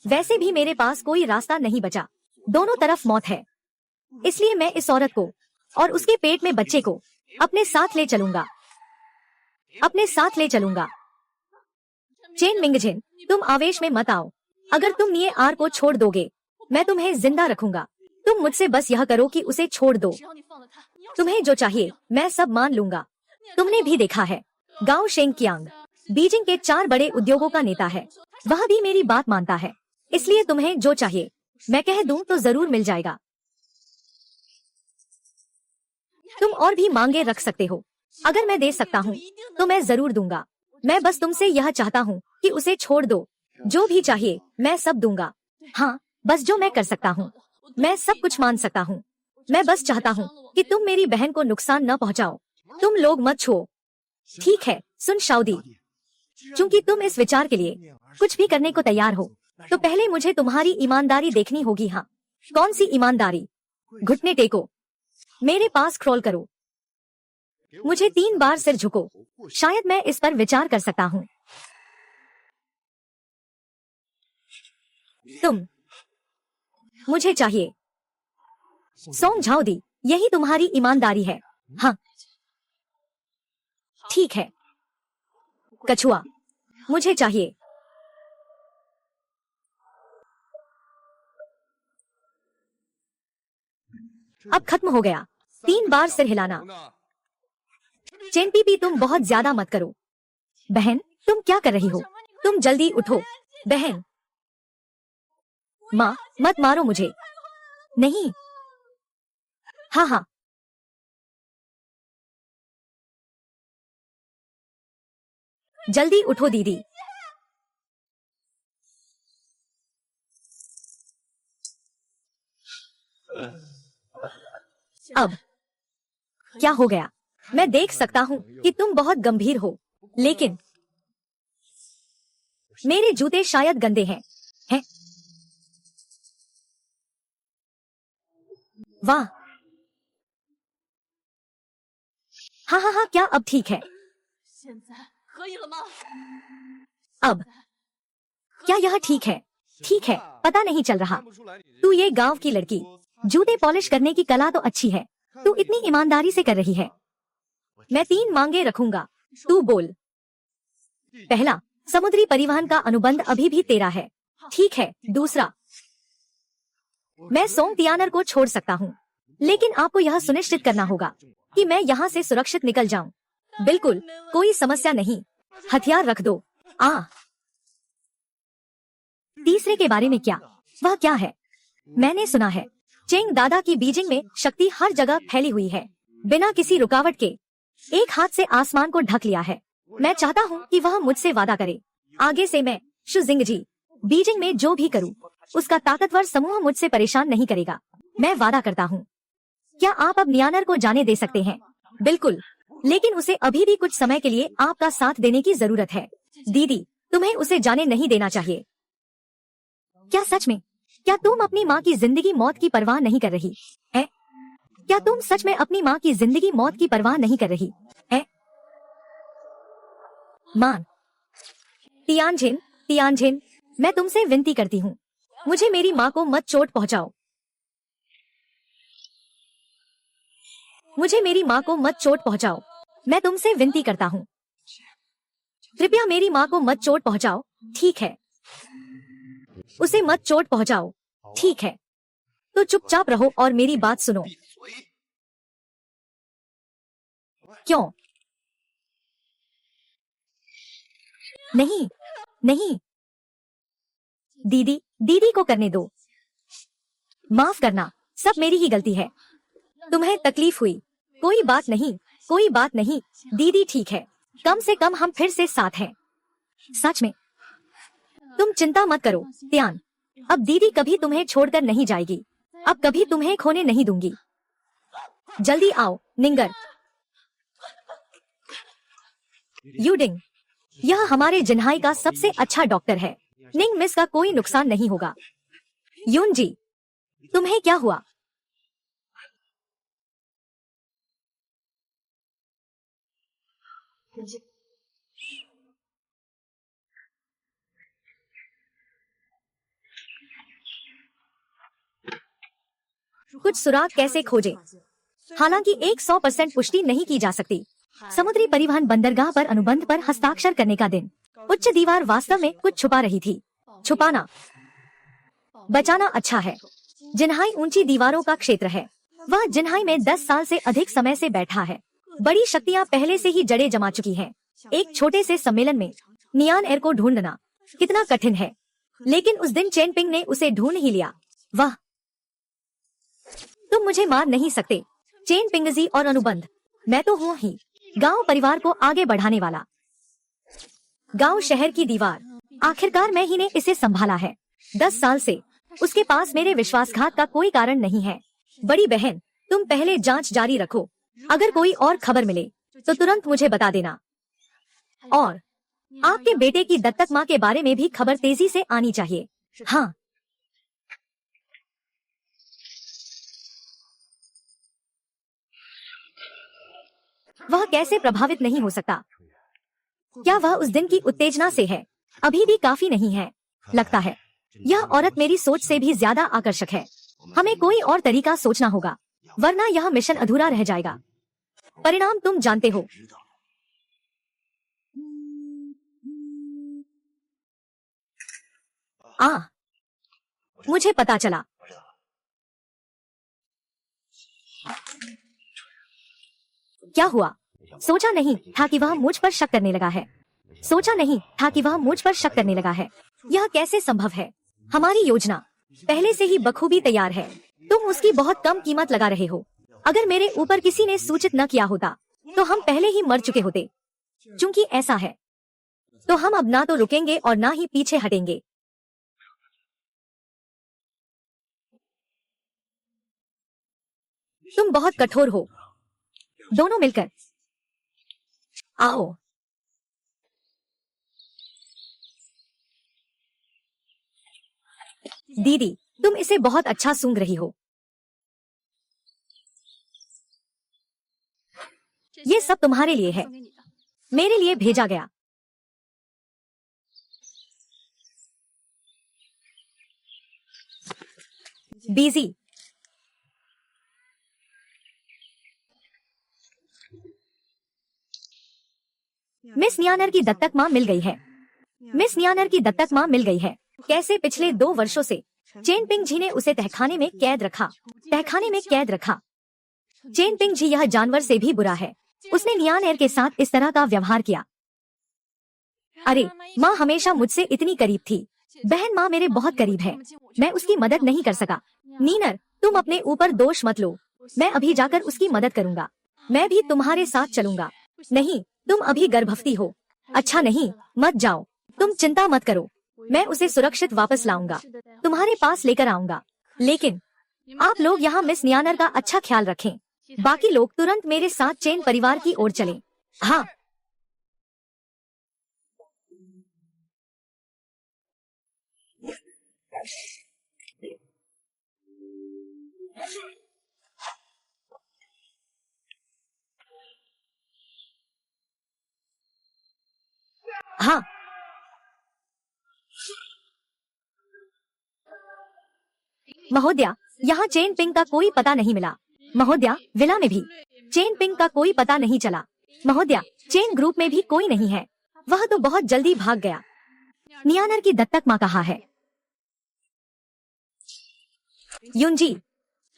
वैसे भी मेरे पास कोई रास्ता नहीं बचा। दोनों तरफ मौत है, इसलिए मैं इस औरत को और उसके पेट में बच्चे को अपने साथ ले चलूंगा, अपने साथ ले चलूंगा। चेन मिंगजिन, तुम आवेश में मत आओ। अगर तुम निये आर को छोड़ दोगे, मैं तुम्हें जिंदा रखूंगा। तुम मुझसे बस यह करो कि उसे छोड़ दो। तुम्हें जो चाहिए मैं सब मान लूंगा। तुमने भी देखा है, गाओ शेंगकियांग बीजिंग के 4 बड़े उद्योगों का नेता है। वह भी मेरी बात मानता है, इसलिए तुम्हें जो चाहिए मैं कह दूं तो जरूर मिल जाएगा। तुम और भी मांगे रख सकते हो। अगर मैं दे सकता हूँ तो मैं जरूर दूंगा। मैं बस तुमसे यह चाहता हूँ कि उसे छोड़ दो। जो भी चाहिए मैं सब दूंगा। हाँ, बस जो मैं कर सकता हूँ, मैं सब कुछ मान सकता हूँ। मैं बस चाहता हूँ कि तुम मेरी बहन को नुकसान न पहुँचाओ। तुम लोग मत छुओ। ठीक है, सुन शाउदी, चूंकि तुम इस विचार के लिए कुछ भी करने को तैयार हो, तो पहले मुझे तुम्हारी ईमानदारी देखनी होगी। हाँ, कौन सी ईमानदारी? घुटने टेको, मेरे पास क्रॉल करो, मुझे 3 बार सिर झुको। शायद मैं इस पर विचार कर सकता हूँ। तुम मुझे चाहिए। सोंग झाओदी, यही तुम्हारी ईमानदारी है? हाँ, ठीक है। कछुआ, मुझे चाहिए। अब खत्म हो गया। 3 बार सिर हिलाना। चेनपीपी, तुम बहुत ज्यादा मत करो। बहन, तुम क्या कर रही हो? तुम जल्दी उठो। बहन, माँ, मत मारो मुझे। नहीं। हाँ हाँ, जल्दी उठो दीदी। अब क्या हो गया? मैं देख सकता हूँ कि तुम बहुत गंभीर हो, लेकिन मेरे जूते शायद गंदे हैं। हैं? वाह। हाँ हाँ हाँ, क्या अब ठीक है? अब क्या यह ठीक है? ठीक है, पता नहीं चल रहा। तू ये गांव की लड़की, जूते पॉलिश करने की कला तो अच्छी है, तू इतनी ईमानदारी से कर रही है। मैं 3 मांगे रखूंगा, तू बोल। पहला, समुद्री परिवहन का अनुबंध अभी भी तेरा है। ठीक है। दूसरा, मैं सोंग तियानर को छोड़ सकता हूँ, लेकिन आपको यह सुनिश्चित करना होगा कि मैं यहाँ से सुरक्षित निकल जाऊँ। बिल्कुल, कोई समस्या नहीं। हथियार रख दो। तीसरे के बारे में क्या? वह क्या है? मैंने सुना है चेंग दादा की बीजिंग में शक्ति हर जगह फैली हुई है, बिना किसी रुकावट के। एक हाथ से आसमान को ढक लिया है। मैं चाहता हूँ कि वह मुझसे वादा करे। आगे से मैं शुजिंगजी बीजिंग में जो भी करूँ, उसका ताकतवर समूह मुझसे परेशान नहीं करेगा। मैं वादा करता हूँ। क्या आप अब नियानर को जाने दे सकते हैं? बिल्कुल, लेकिन उसे अभी भी कुछ समय के लिए आपका साथ देने की जरूरत है। दीदी, तुम्हें उसे जाने नहीं देना चाहिए। क्या सच में? क्या तुम अपनी माँ की जिंदगी मौत की परवाह नहीं कर रही है? क्या तुम सच में अपनी माँ की जिंदगी मौत की परवाह नहीं कर रही है? मान, तियानजिन, तियानजिन, मैं तुमसे विनती करती हूँ, मुझे मेरी माँ को मत चोट पहुँचाओ। मुझे मेरी माँ को मत चोट पहुँचाओ। मैं तुमसे विनती करता हूँ, कृपया मेरी माँ को मत चोट पहुँचाओ। ठीक है, उसे मत चोट पहुँचाओ। ठीक है, तो चुपचाप रहो और मेरी बात सुनो। क्यों? नहीं, नहीं, दीदी, दीदी को करने दो। माफ करना, सब मेरी ही गलती है। तुम्हें तकलीफ हुई? कोई बात नहीं, कोई बात नहीं दीदी, ठीक है, कम से कम हम फिर से साथ हैं। सच में? तुम चिंता मत करो त्यान, अब दीदी कभी तुम्हें छोड़कर नहीं जाएगी, अब कभी तुम्हें खोने नहीं दूंगी। जल्दी आओ निंगर। यूडिंग, यह हमारे जिन्हाई का सबसे अच्छा डॉक्टर है। निंग मिस का कोई नुकसान नहीं होगा। यून जी, तुम्हें क्या हुआ? कुछ सुराग कैसे खोजे? हालांकि 100% पुष्टि नहीं की जा सकती। समुद्री परिवहन बंदरगाह पर अनुबंध पर हस्ताक्षर करने का दिन। उच्च दीवार वास्तव में कुछ छुपा रही थी। छुपाना, बचाना अच्छा है। जिन्हाई ऊंची दीवारों का क्षेत्र है। वह जिन्हाई में 10 साल से अधिक समय से बैठा है। बड़ी शक्तियां पहले से ही जड़ें जमा चुकी हैं। एक छोटे से सम्मेलन में नियान एर को ढूंढना कितना कठिन है, लेकिन उस दिन चेन पिंग ने उसे ढूंढ ही लिया। वाह, तुम मुझे मार नहीं सकते चेन पिंगजी और अनुबंध, मैं तो हूँ ही गांव परिवार को आगे बढ़ाने वाला। गांव शहर की दीवार, आखिरकार मैं ही ने इसे संभाला है 10 साल से। उसके पास मेरे विश्वासघात का कोई कारण नहीं है। बड़ी बहन, तुम पहले जांच जारी रखो। अगर कोई और खबर मिले तो तुरंत मुझे बता देना। और आपके बेटे की दत्तक माँ के बारे में भी खबर तेजी से आनी चाहिए। हाँ, वह कैसे प्रभावित नहीं हो सकता? क्या वह उस दिन की उत्तेजना से है? अभी भी काफी नहीं है लगता है। यह औरत मेरी सोच से भी ज्यादा आकर्षक है। हमें कोई और तरीका सोचना होगा, वरना यह मिशन अधूरा रह जाएगा। परिणाम तुम जानते हो। मुझे पता चला। क्या हुआ? सोचा नहीं था कि वह मुझ पर शक करने लगा है। सोचा नहीं था कि वह मुझ पर शक करने लगा है। यह कैसे संभव है? हमारी योजना पहले से ही बखूबी तैयार है। तुम उसकी बहुत कम कीमत लगा रहे हो। अगर मेरे ऊपर किसी ने सूचित न किया होता तो हम पहले ही मर चुके होते। क्योंकि ऐसा है तो हम अब ना तो रुकेंगे और ना ही पीछे हटेंगे। तुम बहुत कठोर हो। दोनों मिलकर आओ। दीदी, तुम इसे बहुत अच्छा सूंघ रही हो। ये सब तुम्हारे लिए है, मेरे लिए भेजा गया। बीजी, मिस नियानर की दत्तक माँ मिल गई है। मिस नियानर की दत्तक माँ मिल गई है। कैसे? पिछले 2 वर्षों से चेन पिंग जी ने उसे तहखाने में कैद रखा। तहखाने में कैद रखा। चेन पिंग जी यह जानवर से भी बुरा है। उसने नियान एर के साथ इस तरह का व्यवहार किया। अरे, माँ हमेशा मुझसे इतनी करीब थी। बहन माँ मेरे बहुत करीब है। मैं उसकी मदद नहीं कर सका। नीनर, तुम अपने ऊपर दोष मत लो। मैं अभी जाकर उसकी मदद करूंगा। मैं भी तुम्हारे साथ चलूंगा। नहीं, तुम अभी गर्भवती हो। अच्छा नहीं, मत जाओ। तुम चिंता मत करो, मैं उसे सुरक्षित वापस लाऊंगा, तुम्हारे पास लेकर आऊंगा। लेकिन आप लोग यहाँ मिस नियानर का अच्छा ख्याल रखें। बाकी लोग तुरंत मेरे साथ चेन परिवार की ओर चलें। हाँ। हाँ, महोदया, यहाँ चेन पिंग का कोई पता नहीं मिला। महोदया, विला में भी चेन पिंग का कोई पता नहीं चला। महोदया, चेन ग्रुप में भी कोई नहीं है। वह तो बहुत जल्दी भाग गया। नियानर की दत्तक माँ कहाँ है? युनजी,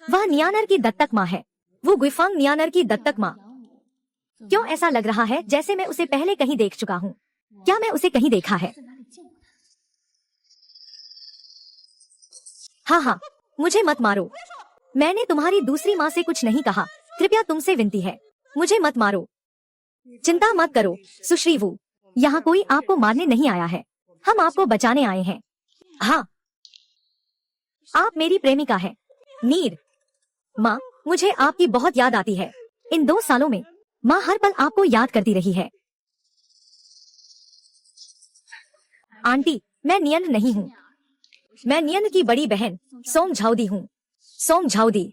वह नियानर की दत्तक माँ है। वो गुइफांग नियानर की दत्तक माँ। क्यों ऐसा लग रहा है जैसे मैं उसे पहले कहीं देख चुका हूँ? क्या मैं उसे कहीं देखा है? हाँ हाँ, मुझे मत मारो। मैंने तुम्हारी दूसरी माँ से कुछ नहीं कहा। कृपया तुमसे विनती है, मुझे मत मारो। चिंता मत करो सुश्रीवु, यहाँ कोई आपको मारने नहीं आया है। हम आपको बचाने आए हैं। हाँ, आप मेरी प्रेमिका हैं। नीर, माँ, मुझे आपकी बहुत याद आती है। इन 2 सालों में माँ हर पल आपको याद करती रही है। आंटी, मैं नियन नहीं हूँ। मैं नियन की बड़ी बहन सोंग झाउदी हूँ। सोंग झाउदी।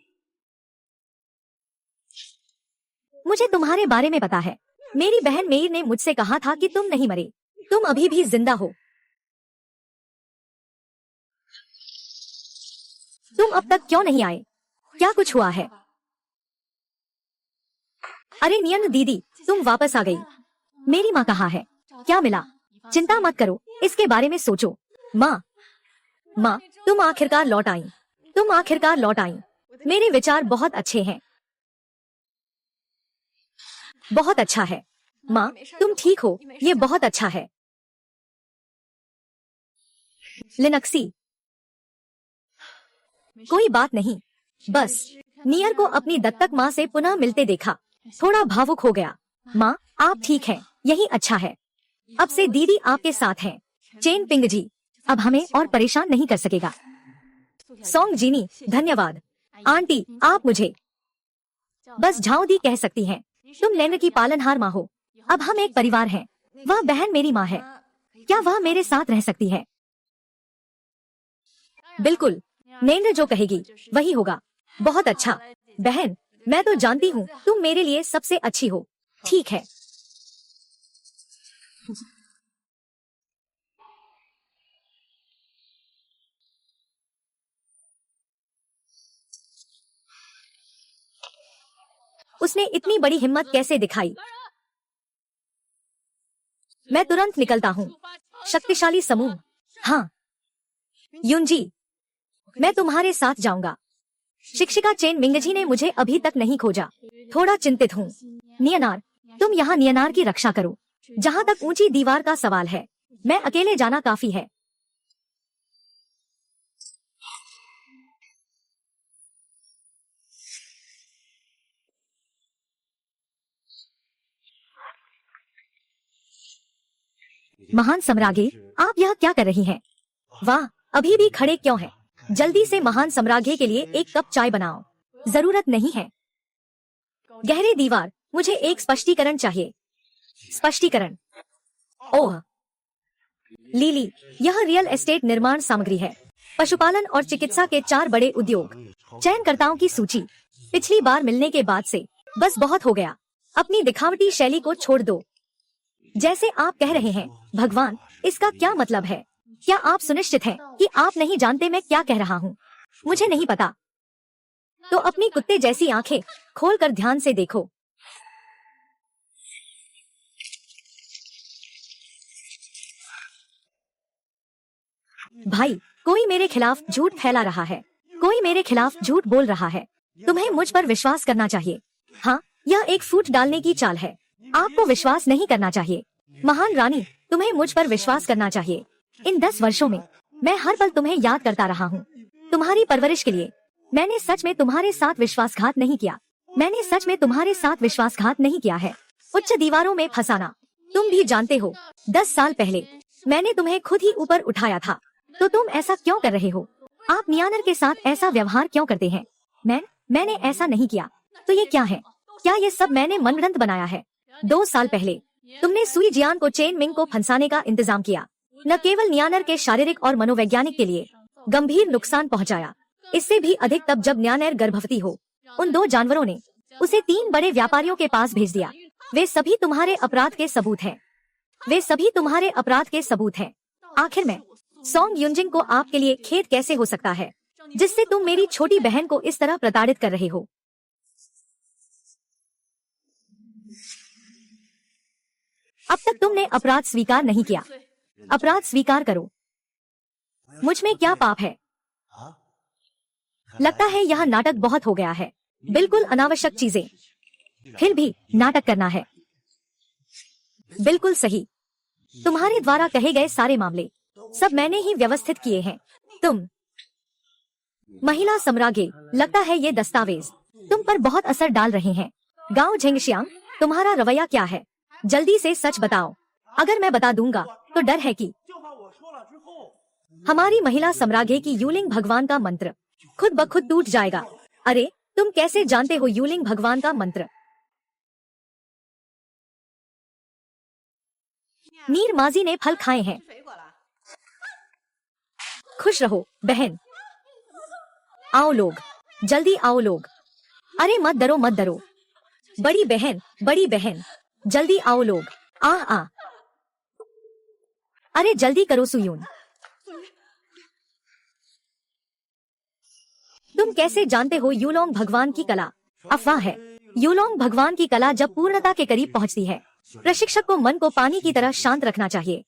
मुझे तुम्हारे बारे में पता है। मेरी बहन मेयर ने मुझसे कहा था कि तुम नहीं मरे, तुम अभी भी जिंदा हो। तुम अब तक क्यों नहीं आए? क्या कुछ हुआ है? अरे नियन दीदी, तुम वापस आ गई। मेरी माँ कहाँ है? क्या मिला? चिंता मत करो, इसके बारे में सोचो। माँ, माँ, तुम आखिरकार लौट आई। तुम आखिरकार लौट आई। मेरे विचार बहुत अच्छे हैं। बहुत अच्छा है। माँ, तुम ठीक हो, ये बहुत अच्छा है। लिनक्सी, कोई बात नहीं, बस नियर को अपनी दत्तक माँ से पुनः मिलते देखा, थोड़ा भावुक हो गया। माँ, आप ठीक हैं, यही अच्छा है। अब से दीदी आपके साथ हैं। चेन पिंग जी अब हमें और परेशान नहीं कर सकेगा। सोंग जीनी, धन्यवाद। आंटी, आप मुझे बस झाओदी कह सकती हैं। तुम नैन की पालनहार माँ हो। अब हम एक परिवार हैं। वह बहन मेरी माँ है। क्या वह मेरे साथ रह सकती है? बिल्कुल, नैन जो कहेगी वही होगा। बहुत अच्छा बहन, मैं तो जानती हूँ तुम मेरे लिए सबसे अच्छी हो। ठीक है। उसने इतनी बड़ी हिम्मत कैसे दिखाई? मैं तुरंत निकलता हूँ। शक्तिशाली समूह। हाँ युंजी, मैं तुम्हारे साथ जाऊंगा। शिक्षिका चेन मिंगजी ने मुझे अभी तक नहीं खोजा। थोड़ा चिंतित हूँ। नियनार, तुम यहाँ नियनार की रक्षा करो। जहाँ तक ऊंची दीवार का सवाल है, मैं अकेले जाना काफी है। महान सम्राज्ञी, आप यह क्या कर रही हैं? वाह, अभी भी खड़े क्यों हैं? जल्दी से महान सम्राज्ञी के लिए एक कप चाय बनाओ। जरूरत नहीं है। गहरी दीवार, मुझे एक स्पष्टीकरण चाहिए। स्पष्टीकरण? ओह लीली, यह रियल एस्टेट निर्माण सामग्री है। पशुपालन और चिकित्सा के 4 बड़े उद्योग। चयनकर्ताओं की सूची। पिछली बार मिलने के बाद से बस बहुत हो गया। अपनी दिखावटी शैली को छोड़ दो। जैसे आप कह रहे हैं, भगवान, इसका क्या मतलब है? क्या आप सुनिश्चित हैं कि आप नहीं जानते मैं क्या कह रहा हूँ? मुझे नहीं पता। तो अपनी कुत्ते जैसी आंखें खोलकर ध्यान से देखो। भाई, कोई मेरे खिलाफ झूठ फैला रहा है। कोई मेरे खिलाफ झूठ बोल रहा है। तुम्हें मुझ पर विश्वास करना चाहिए। हाँ, यह एक फूट डालने की चाल है। आपको विश्वास नहीं करना चाहिए। महान रानी, तुम्हें मुझ पर विश्वास करना चाहिए। इन 10 वर्षों में मैं हर पल तुम्हें याद करता रहा हूँ। तुम्हारी परवरिश के लिए मैंने सच में तुम्हारे साथ विश्वासघात नहीं किया। मैंने सच में तुम्हारे साथ विश्वासघात नहीं किया है। उच्च दीवारों में फंसाना, तुम भी जानते हो। 10 साल पहले मैंने तुम्हें खुद ही ऊपर उठाया था। तो तुम ऐसा क्यों कर रहे हो? आप नियानर के साथ ऐसा व्यवहार क्यों करते हैं? मैंने ऐसा नहीं किया। तो ये क्या है? क्या ये सब मैंने मनगढ़ंत बनाया है? 2 साल पहले तुमने सुई जियान को चेन मिंग को फंसाने का इंतजाम किया। न केवल नियानर के शारीरिक और मनोवैज्ञानिक के लिए गंभीर नुकसान पहुंचाया, इससे भी अधिक तब जब न्यानर गर्भवती हो। उन 2 जानवरों ने उसे 3 बड़े व्यापारियों के पास भेज दिया। वे सभी तुम्हारे अपराध के सबूत हैं। वे सभी तुम्हारे अपराध के सबूत हैं। आखिर में सोंग युंजिंग को आपके लिए खेद कैसे हो सकता है, जिससे तुम मेरी छोटी बहन को इस तरह प्रताड़ित कर रहे हो? अब तक तुमने अपराध स्वीकार नहीं किया। अपराध स्वीकार करो। मुझ में क्या पाप है? लगता है यह नाटक बहुत हो गया है। बिल्कुल अनावश्यक चीजें, फिर भी नाटक करना है। बिल्कुल सही। तुम्हारे द्वारा कहे गए सारे मामले सब मैंने ही व्यवस्थित किए हैं। तुम महिला सम्राज्ञी, लगता है ये दस्तावेज तुम पर बहुत असर डाल रहे हैं। गांव झेंगशियांग, तुम्हारा रवैया क्या है? जल्दी से सच बताओ। अगर मैं बता दूंगा तो डर है कि हमारी महिला सम्राज्ञी की यूलिंग भगवान का मंत्र खुद ब खुद टूट जाएगा। अरे तुम कैसे जानते हो यूलिंग भगवान का मंत्र? नीर माजी ने फल खाए हैं। खुश रहो बहन। आओ लोग, जल्दी आओ लोग। अरे मत डरो मत डरो। बड़ी बहन, जल्दी आओ लोग। आ अरे जल्दी करो सुयून। तुम कैसे जानते हो यूलोंग भगवान की कला? अफवाह है। यूलोंग भगवान की कला जब पूर्णता के करीब पहुंचती है, प्रशिक्षक को मन को पानी की तरह शांत रखना चाहिए,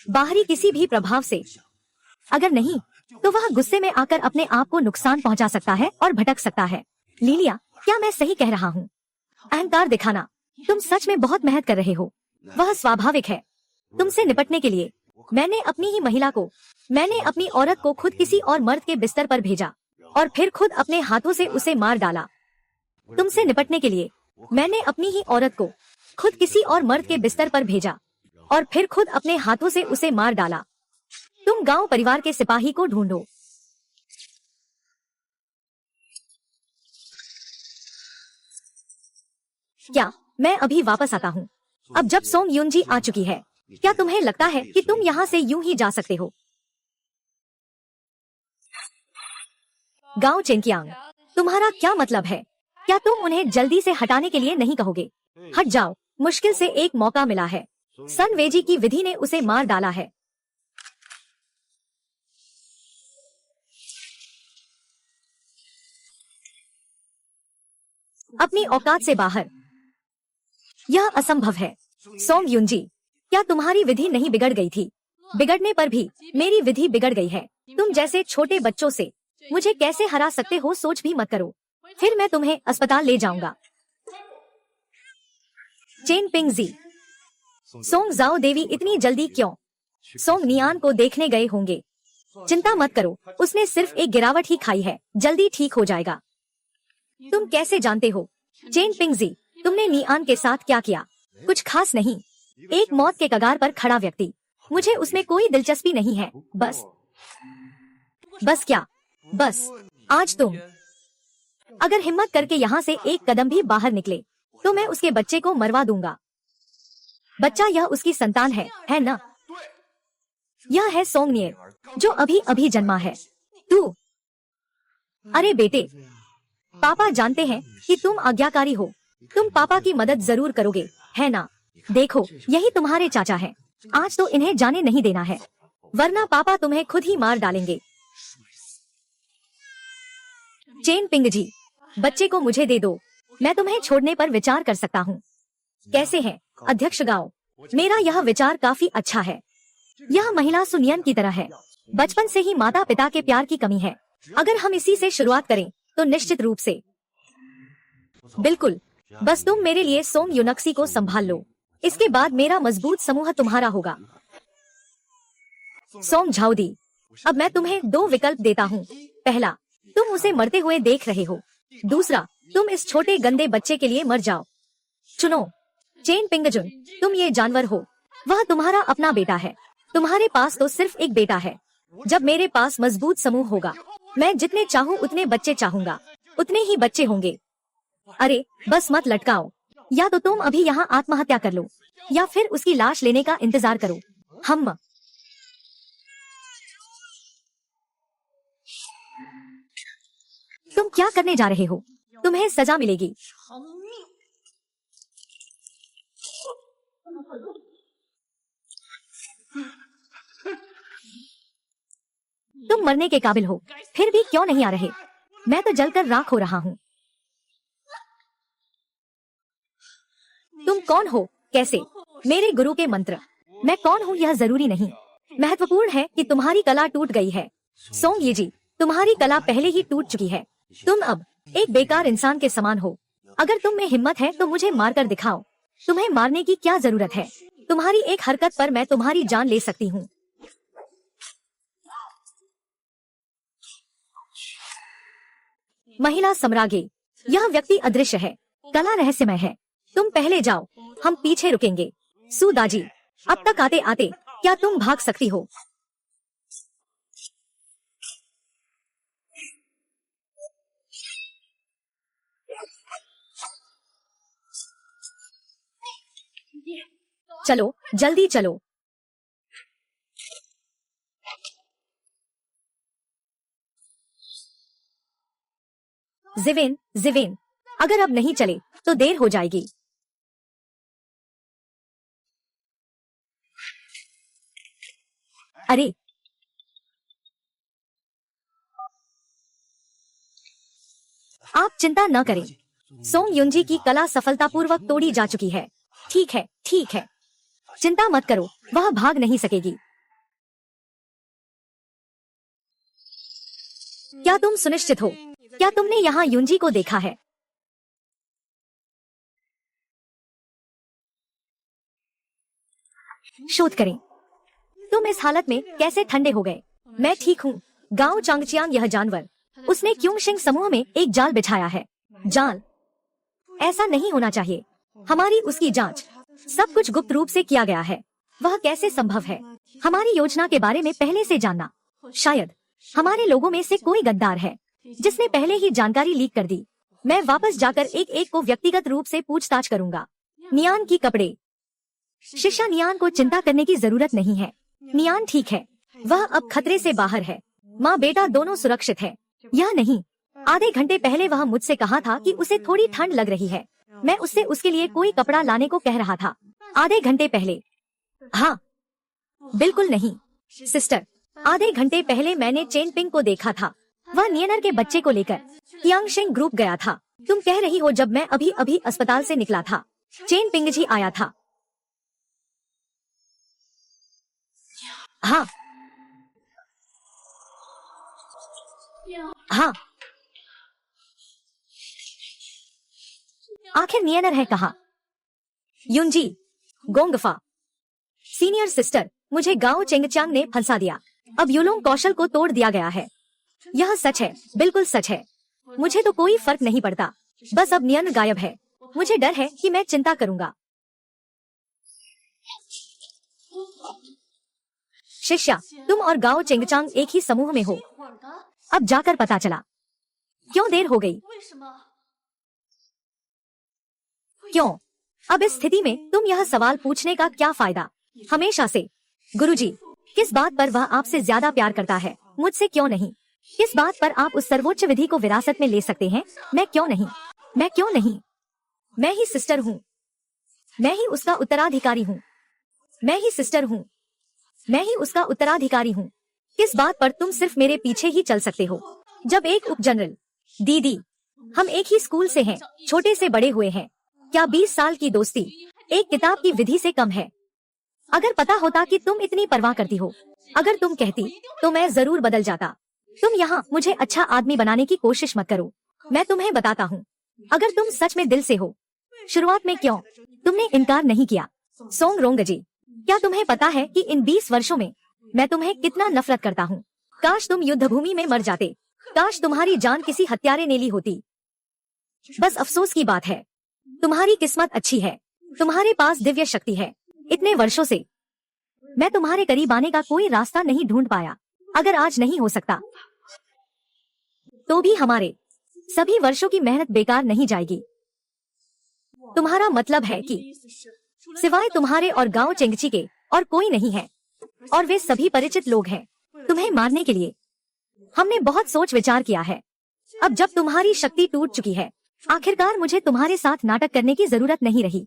बाहरी किसी भी प्रभाव से। अगर नहीं तो वह गुस्से में आकर अपने आप को नुकसान पहुंचा सकता है और भटक सकता है। लीलिया, क्या मैं सही कह रहा हूँ? अहंकार दिखाना। तुम सच में बहुत मेहनत कर रहे हो। वह स्वाभाविक है। तुमसे निपटने के लिए मैंने अपनी औरत को खुद किसी और मर्द के बिस्तर पर भेजा और फिर खुद अपने हाथों से उसे मार डाला। तुमसे निपटने के लिए मैंने अपनी ही औरत को खुद किसी और मर्द के बिस्तर पर भेजा और फिर खुद अपने हाथों से उसे मार डाला। तुम गांव परिवार के सिपाही को ढूंढो। क्या मैं अभी वापस आता हूँ? अब जब सोंग यूनजी आ चुकी है, क्या तुम्हें लगता है कि तुम यहाँ से यूं ही जा सकते हो? गांव चेंकियांग, तुम्हारा क्या मतलब है? क्या तुम उन्हें जल्दी से हटाने के लिए नहीं कहोगे? हट जाओ, मुश्किल से एक मौका मिला है। सन वेजी की विधि ने उसे मार डाला है। अपनी औकात से बाहर। यह असंभव है। सोंग यूनजी, क्या तुम्हारी विधि नहीं बिगड़ गई थी? बिगड़ने पर भी मेरी विधि बिगड़ गई है। तुम जैसे छोटे बच्चों से मुझे कैसे हरा सकते हो, सोच भी मत करो। फिर मैं तुम्हें अस्पताल ले जाऊंगा। चेन पिंग जी, सोंग जाओ देवी इतनी जल्दी क्यों? सोंग नियान को देखने गए होंगे। चिंता मत करो, उसने सिर्फ एक गिरावट ही खाई है, जल्दी ठीक हो जाएगा। तुम कैसे जानते हो? चेन पिंग जी, तुमने नियान के साथ क्या किया? कुछ खास नहीं। एक मौत के कगार पर खड़ा व्यक्ति। मुझे उसमें कोई दिलचस्पी नहीं है। बस क्या? बस आज तुम अगर हिम्मत करके यहाँ से एक कदम भी बाहर निकले तो मैं उसके बच्चे को मरवा दूंगा। बच्चा यह उसकी संतान है ना? यह है सोंगनियर जो अभी अभी जन्मा है। तू? अरे बेटे, पापा जानते हैं कि तुम आज्ञाकारी हो। तुम पापा की मदद जरूर करोगे, है ना? देखो, यही तुम्हारे चाचा हैं। आज तो इन्हें जाने नहीं देना है, वरना पापा तुम्हें खुद ही मार डालेंगे। चेन पिंग जी, बच्चे को मुझे दे दो, मैं तुम्हें छोड़ने पर विचार कर सकता हूँ। कैसे हैं अध्यक्ष गांव? मेरा यह विचार काफी अच्छा है। यह महिला सुनियन की तरह है। बचपन से ही माता पिता के प्यार की कमी है। अगर हम इसी से शुरुआत करें तो निश्चित रूप से। बिल्कुल, बस तुम मेरे लिए सोंग यूनक्सी को संभाल लो। इसके बाद मेरा मजबूत समूह तुम्हारा होगा। सोंग झाओदी, अब मैं तुम्हें दो विकल्प देता हूँ। पहला, तुम उसे मरते हुए देख रहे हो। दूसरा, तुम इस छोटे गंदे बच्चे के लिए मर जाओ। चुनो। चेन पिंगजुन, तुम ये जानवर हो। वह तुम्हारा अपना बेटा है। तुम्हारे पास तो सिर्फ एक बेटा है। जब मेरे पास मजबूत समूह होगा, मैं जितने चाहूँ उतने बच्चे चाहूंगा, उतने ही बच्चे होंगे। अरे बस मत लटकाओ। या तो तुम अभी यहाँ आत्महत्या कर लो या फिर उसकी लाश लेने का इंतजार करो। हम तुम क्या करने जा रहे हो? तुम्हें सजा मिलेगी। तुम मरने के काबिल हो, फिर भी क्यों नहीं आ रहे? मैं तो जलकर राख हो रहा हूँ। तुम कौन हो? कैसे? मेरे गुरु के मंत्र। मैं कौन हूँ यह जरूरी नहीं, महत्वपूर्ण है कि तुम्हारी कला टूट गई है। सोंग ये जी, तुम्हारी कला पहले ही टूट चुकी है। तुम अब एक बेकार इंसान के समान हो। अगर तुम में हिम्मत है तो मुझे मारकर दिखाओ। तुम्हें मारने की क्या जरूरत है? तुम्हारी एक हरकत पर मैं तुम्हारी जान ले सकती हूँ। महिला सम्राज्ञी, यह व्यक्ति अदृश्य है, कला रहस्यमय है। तुम पहले जाओ, हम पीछे रुकेंगे। सुदाजी, अब तक आते आते क्या तुम भाग सकती हो? चलो जल्दी चलो। जिवेन, जिवेन, अगर अब नहीं चले तो देर हो जाएगी। अरे आप चिंता न करें, सोंग युंजी की कला सफलतापूर्वक तोड़ी जा चुकी है। ठीक है, ठीक है, चिंता मत करो, वह भाग नहीं सकेगी। क्या तुम सुनिश्चित हो? क्या तुमने यहाँ युंजी को देखा है? शोध करें। तुम इस हालत में कैसे ठंडे हो गए? मैं ठीक हूँ। गांव चांगचियांग, यह जानवर, उसने क्यूंगशिंग समूह में एक जाल बिछाया है। जाल? ऐसा नहीं होना चाहिए। हमारी उसकी जांच, सब कुछ गुप्त रूप से किया गया है। वह कैसे संभव है? हमारी योजना के बारे में पहले से जानना। शायद हमारे लोगों में से कोई गद्दार है जिसने पहले ही जानकारी लीक कर दी। मैं वापस जाकर एक एक को व्यक्तिगत रूप से पूछताछ करूंगा। नियान की कपड़े। शिष्या नियान को चिंता करने की जरूरत नहीं है। नियान ठीक है, वह अब खतरे से बाहर है। माँ बेटा दोनों सुरक्षित है। यह नहीं, आधे घंटे पहले वह मुझसे कहा था कि उसे थोड़ी ठंड लग रही है। मैं उससे उसके लिए कोई कपड़ा लाने को कह रहा था। आधे घंटे पहले? हाँ, बिल्कुल नहीं सिस्टर, आधे घंटे पहले मैंने चेन पिंग को देखा था। वह नियनर के बच्चे को लेकर कियांगशिंग ग्रुप गया था। तुम कह रही हो जब मैं अभी अभी अस्पताल से निकला था, चेन पिंग जी आया था। हाँ हाँ, आखिर नियनर है कहाँ? युंजी, गोंगफा, सीनियर सिस्टर, मुझे गांव चेंगचांग ने फंसा दिया। अब युलोंग कौशल को तोड़ दिया गया है। यह सच है, बिल्कुल सच है। मुझे तो कोई फर्क नहीं पड़ता, बस अब नियन गायब है। मुझे डर है कि मैं चिंता करूंगा। शिष्या, तुम और गांव चेंगचांग एक ही समूह में हो। अब जाकर पता चला। क्यों देर हो गई? क्यों? अब इस स्थिति में तुम यह सवाल पूछने का क्या फायदा? हमेशा से। गुरुजी, किस बात पर वह आपसे ज्यादा प्यार करता है? मुझसे क्यों नहीं? किस बात पर आप उस सर्वोच्च विधि को विरासत में ले सकते हैं? मैं क्यों नहीं? मैं क्यों नहीं? मैं ही सिस्टर हूँ, मैं ही उसका उत्तराधिकारी हूँ। मैं ही सिस्टर हूँ, मैं ही उसका उत्तराधिकारी हूँ। किस बात पर तुम सिर्फ मेरे पीछे ही चल सकते हो? जब एक उप जनरल, दीदी, हम एक ही स्कूल से हैं, छोटे से बड़े हुए हैं। क्या 20 साल की दोस्ती एक किताब की विधि से कम है? अगर पता होता कि तुम इतनी परवाह करती हो, अगर तुम कहती, तो मैं जरूर बदल जाता। तुम यहाँ मुझे अच्छा आदमी बनाने की कोशिश मत करो। मैं तुम्हें बताता हूँ, अगर तुम सच में दिल से हो, शुरुआत में क्यों तुमने इनकार नहीं किया? सोंग रोंगजी, क्या तुम्हें पता है कि इन 20 वर्षों में मैं तुम्हें कितना नफरत करता हूँ? काश तुम युद्धभूमि में मर जाते, काश तुम्हारी जान किसी हत्यारे ने ली होती। बस अफसोस की बात है, तुम्हारी किस्मत अच्छी है, तुम्हारे पास दिव्य शक्ति है। इतने वर्षों से मैं तुम्हारे करीब आने का कोई रास्ता नहीं ढूंढ पाया। अगर आज नहीं हो सकता, तो भी हमारे सभी वर्षों की मेहनत बेकार नहीं जाएगी। तुम्हारा मतलब है कि सिवाय तुम्हारे और गांव चेंगची के और कोई नहीं है, और वे सभी परिचित लोग हैं तुम्हें मारने के लिए। हमने बहुत सोच विचार किया है। अब जब तुम्हारी शक्ति टूट चुकी है, आखिरकार मुझे तुम्हारे साथ नाटक करने की जरूरत नहीं रही।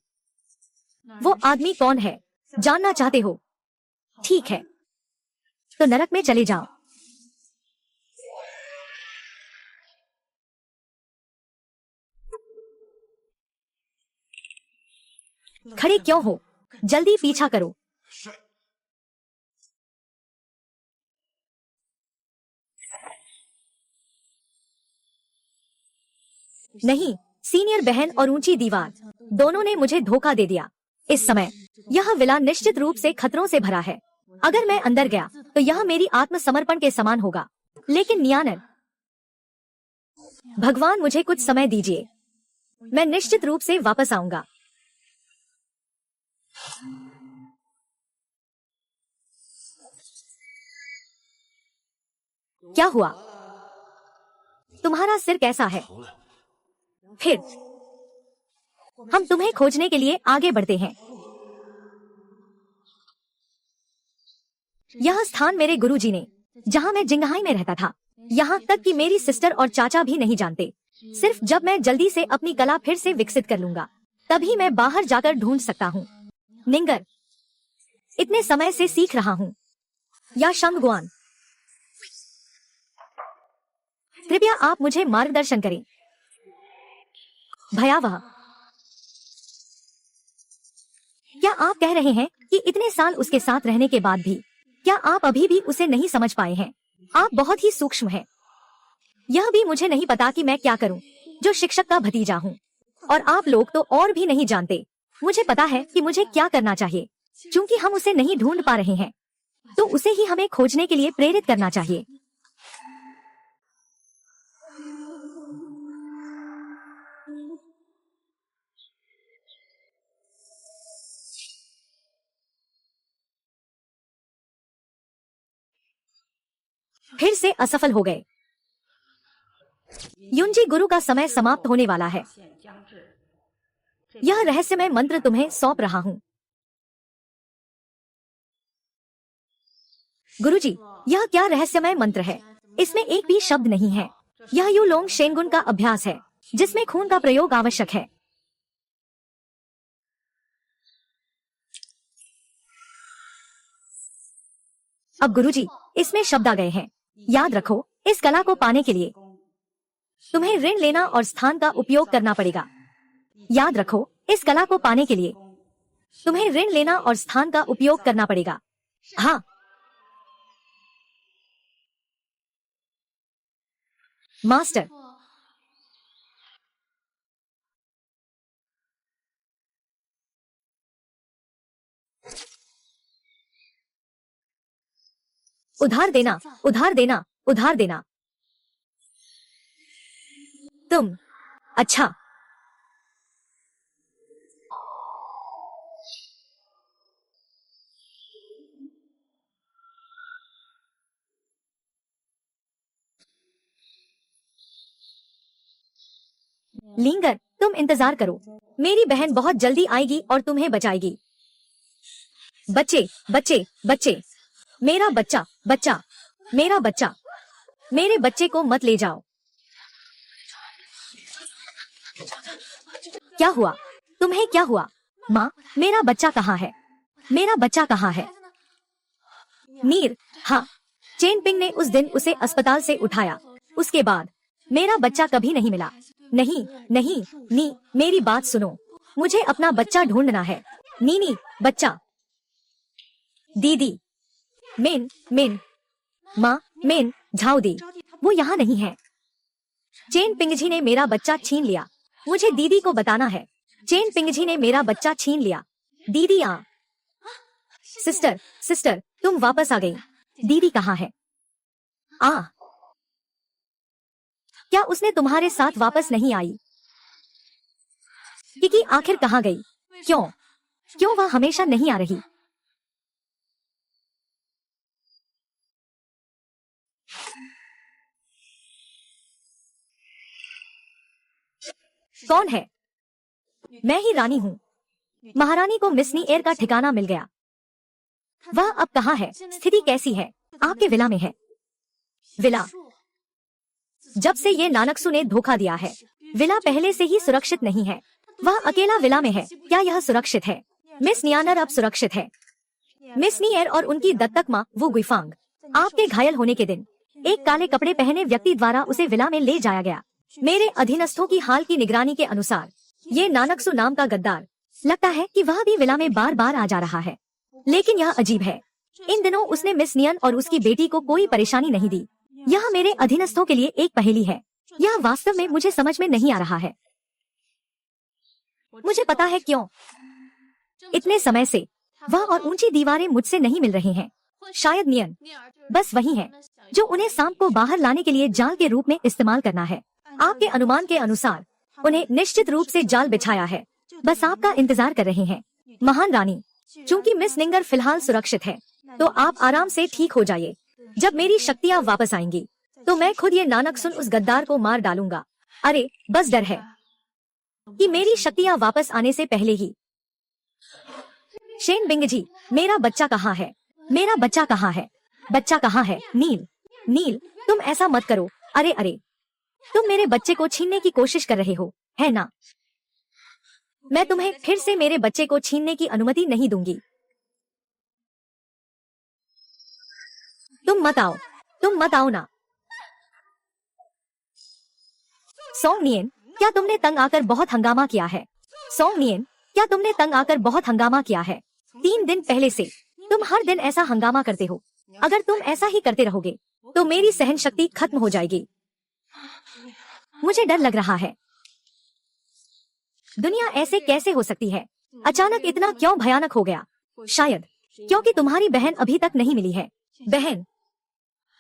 वो आदमी कौन है, जानना चाहते हो? ठीक है, तो नरक में चले जाओ। खड़े क्यों हो? जल्दी पीछा करो। नहीं, सीनियर बहन और ऊंची दीवार, दोनों ने मुझे धोखा दे दिया। इस समय यह विला निश्चित रूप से खतरों से भरा है। अगर मैं अंदर गया तो यह मेरी आत्मसमर्पण के समान होगा। लेकिन नियानर, भगवान मुझे कुछ समय दीजिए, मैं निश्चित रूप से वापस आऊंगा। क्या हुआ? तुम्हारा सिर कैसा है? फिर हम तुम्हें खोजने के लिए आगे बढ़ते हैं। यह स्थान मेरे गुरुजी ने, जहां मैं जिंगहाई में रहता था, यहाँ तक कि मेरी सिस्टर और चाचा भी नहीं जानते। सिर्फ जब मैं जल्दी से अपनी कला फिर से विकसित कर लूंगा, तभी मैं बाहर जाकर ढूंढ सकता हूँ। निंगर, इतने समय से सीख रहा हूँ। या शंगगुआन, कृपया आप मुझे मार्गदर्शन करें। भयावह। क्या आप कह रहे हैं कि इतने साल उसके साथ रहने के बाद भी क्या आप अभी भी उसे नहीं समझ पाए हैं? आप बहुत ही सूक्ष्म हैं। यह भी मुझे नहीं पता कि मैं क्या करूं, जो शिक्षक का भतीजा हूं। और आप लोग तो और भी नहीं जानते। मुझे पता है कि मुझे क्या करना चाहिए। क्योंकि हम उसे नहीं ढूंढ पा रहे हैं, तो उसे ही हमें खोजने के लिए प्रेरित करना चाहिए। फिर से असफल हो गए। युंजी गुरु का समय समाप्त होने वाला है। यह रहस्यमय मंत्र तुम्हें सौंप रहा हूँ। गुरुजी, यह क्या रहस्यमय मंत्र है? इसमें एक भी शब्द नहीं है। यह यू लोंग शेंगुन का अभ्यास है, जिसमें खून का प्रयोग आवश्यक है। अब गुरुजी, इसमें शब्द आ गए हैं। याद रखो, इस कला को पाने के लिए तुम्हें ऋण लेना और स्थान का उपयोग करना पड़ेगा। याद रखो, इस कला को पाने के लिए तुम्हें ऋण लेना और स्थान का उपयोग करना पड़ेगा। हाँ। मास्टर, उधार देना, उधार देना, उधार देना। तुम, अच्छा। लिंगर, तुम इंतजार करो। मेरी बहन बहुत जल्दी आएगी और तुम्हें बचाएगी। बच्चे, बच्चे, बच्चे, मेरा बच्चा, बच्चा, मेरा बच्चा, मेरे बच्चे को मत ले जाओ। क्या हुआ? तुम्हें क्या हुआ? माँ, मेरा बच्चा कहाँ है? मेरा बच्चा कहाँ है? नीर, हाँ, चेन पिंग ने उस दिन उसे अस्पताल से उठाया। उसके बाद मेरा बच्चा कभी नहीं मिला। नहीं, नहीं, नी, मेरी बात सुनो। मुझे अपना बच्चा ढूंढना है। नी, बच्चा। दीदी, मेन, मेन, माँ, मेन, झाओ दी, वो यहाँ नहीं है। चेन पिंगजी ने मेरा बच्चा छीन लिया। मुझे दीदी को बताना है। चेन पिंगजी ने मेरा बच्चा छीन लिया। दीदी आ। सिस्टर, सिस्टर, तुम वापस आ गई। दीदी कहाँ है? आ। क्या उसने तुम्हारे साथ वापस नहीं आई? किकी आखिर कहाँ गई? क्यों? क्यों वह हमेशा नहीं आ रही? कौन है? मैं ही रानी हूँ। महारानी को मिस नी एयर का ठिकाना मिल गया। वह अब कहाँ है? स्थिति कैसी है? आपके विला में है। विला? जब से ये नानकसु ने धोखा दिया है, विला पहले से ही सुरक्षित नहीं है। वह अकेला विला में है। क्या यह सुरक्षित है? मिस नियानर अब सुरक्षित है। मिस नियर और उनकी दत्तक माँ वो गुइफांग, आपके घायल होने के दिन एक काले कपड़े पहने व्यक्ति द्वारा उसे विला में ले जाया गया। मेरे अधीनस्थों की हाल की निगरानी के अनुसार ये नानकसु नाम का गद्दार, लगता है कि वह भी विला में बार बार आ जा रहा है। लेकिन यह अजीब है, इन दिनों उसने मिस नियन और उसकी बेटी को कोई परेशानी नहीं दी। यह मेरे अधीनस्थों के लिए एक पहेली है। यह वास्तव में मुझे समझ में नहीं आ रहा है। मुझे पता है क्यों। इतने समय से वह और ऊंची दीवारें मुझसे नहीं मिल रही हैं। शायद नियन बस वही है जो उन्हें सांप को बाहर लाने के लिए जाल के रूप में इस्तेमाल करना है। आपके अनुमान के अनुसार उन्हें निश्चित रूप से जाल बिछाया है, बस आपका इंतजार कर रहे हैं। महान रानी, चूंकि मिस निंगर फिलहाल सुरक्षित है, तो आप आराम से ठीक हो जाइए। जब मेरी शक्तियाँ वापस आएंगी तो मैं खुद ये नानक सुन उस गद्दार को मार डालूंगा। अरे बस डर है कि मेरी शक्तियाँ वापस आने से पहले ही। शेन बिंग जी, मेरा बच्चा कहाँ है? मेरा बच्चा कहाँ है? बच्चा कहाँ है? नील, नील, तुम ऐसा मत करो। अरे अरे, तुम मेरे बच्चे को छीनने की कोशिश कर रहे हो, है ना? मैं तुम्हें फिर से मेरे बच्चे को छीनने की अनुमति नहीं दूंगी। तुम मत आओ ना। सोंग नियन, क्या तुमने तंग आकर बहुत हंगामा किया है? सोंग नियन, क्या तुमने तंग आकर बहुत हंगामा किया है? 3 दिन पहले से तुम हर दिन ऐसा हंगामा करते हो। अगर तुम ऐसा ही करते रहोगे तो मेरी सहन शक्ति खत्म हो जाएगी। मुझे डर लग रहा है। दुनिया ऐसे कैसे हो सकती है? अचानक इतना क्यों भयानक हो गया? शायद क्योंकि तुम्हारी बहन अभी तक नहीं मिली है। बहन?